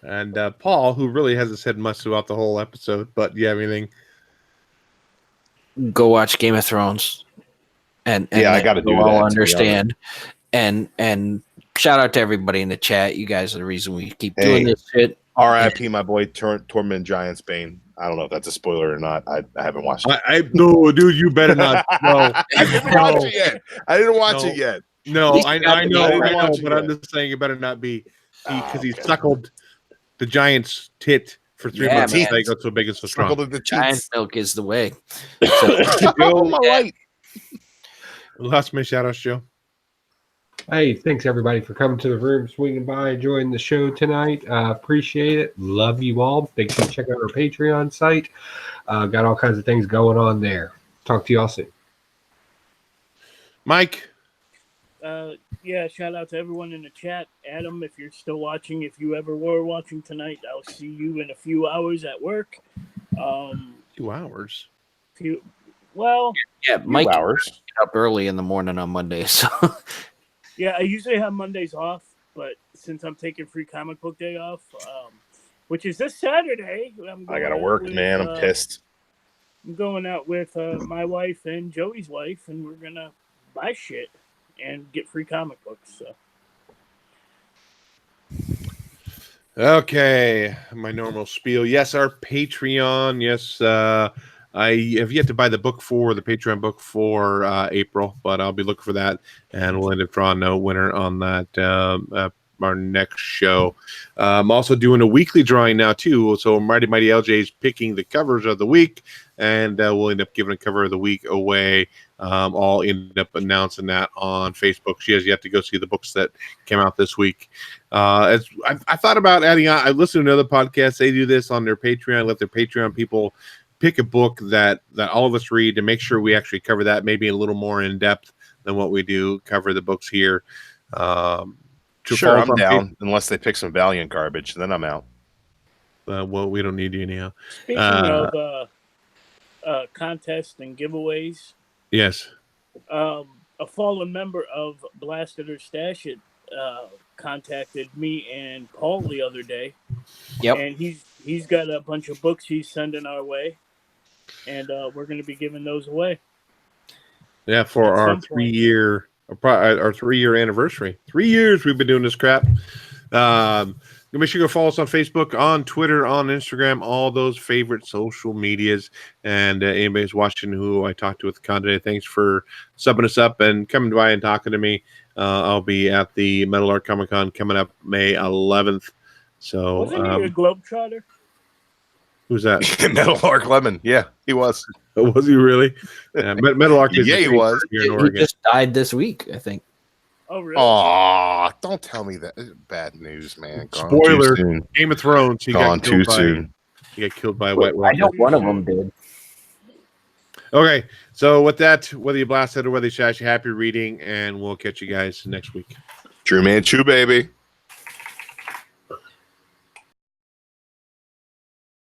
And Paul, who really hasn't said much throughout the whole episode, but do you have anything? Go watch Game of Thrones. And yeah, I got to do that. I'll understand. And shout out to everybody in the chat. You guys are the reason we keep doing this shit. R.I.P. my boy Tormund Giantsbane. I don't know if that's a spoiler or not. I haven't watched it. No, dude, you better not. No, I didn't watch it yet. I didn't watch it yet. No, I know, but yet. I'm just saying it better not be because he suckled the Giant's tit for 3 months. Man. They go so big and so strong. Suckled the Giant cheeks. milk is the way. Oh, my light. Last minute shout outs, Joe. Hey, thanks everybody for coming to the room, swinging by, enjoying the show tonight. Appreciate it. Love you all. Make sure you check out our Patreon site. Got all kinds of things going on there. Talk to you all soon. Mike. Yeah, shout out to everyone in the chat. Adam, if you're still watching, if you ever were watching tonight, I'll see you in a few hours at work. 2 hours. Yeah, Mike hours. up early in the morning on Monday, so yeah, I usually have Mondays off, but since I'm taking free comic book day off, which is this Saturday, I gotta work, man. I'm pissed. I'm going out with my wife and Joey's wife, and we're gonna buy shit and get free comic books. So. Okay, my normal spiel. Yes, our Patreon. Yes, I have yet to buy the Patreon book for April, but I'll be looking for that, and we'll end up drawing a winner on that our next show. I'm also doing a weekly drawing now too. So Mighty LJ is picking the covers of the week, and we'll end up giving a cover of the week away. I'll end up announcing that on Facebook. She has yet to go see the books that came out this week. I thought about adding on. I listened to another podcast. They do this on their Patreon. Let their Patreon people pick a book that all of us read to make sure we actually cover that, maybe a little more in depth than what we do cover the books here. Sure, I'm down unless they pick some Valiant garbage. Then I'm out. Well, we don't need you anyhow. Speaking of contests and giveaways, yes, a fallen member of Blasted or Stash It contacted me and Paul the other day. Yep. And he's got a bunch of books he's sending our way, and we're going to be giving those away. Yeah, for our 3-year. Our 3-year anniversary. 3 years we've been doing this crap. Make sure you go follow us on Facebook, on Twitter, on Instagram, all those favorite social medias. And anybody's watching who I talked to with the con today, thanks for subbing us up and coming by and talking to me. I'll be at the Metal Art Comic Con coming up May 11th. So wasn't he a Globetrotter? Who's that? Metal Arc Lemon. Yeah, he was. Was he really? Metal Arc is he was. Here in he Oregon. just died this week, I think. Oh, really? Aw, don't tell me that. Bad news, man. Gone Spoiler: too soon. Game of Thrones. He Gone got killed too soon. He got killed by a White I Walker. know one of them did. Okay, so with that, whether you blasted or whether you shash, happy reading, and we'll catch you guys next week. True man, true baby.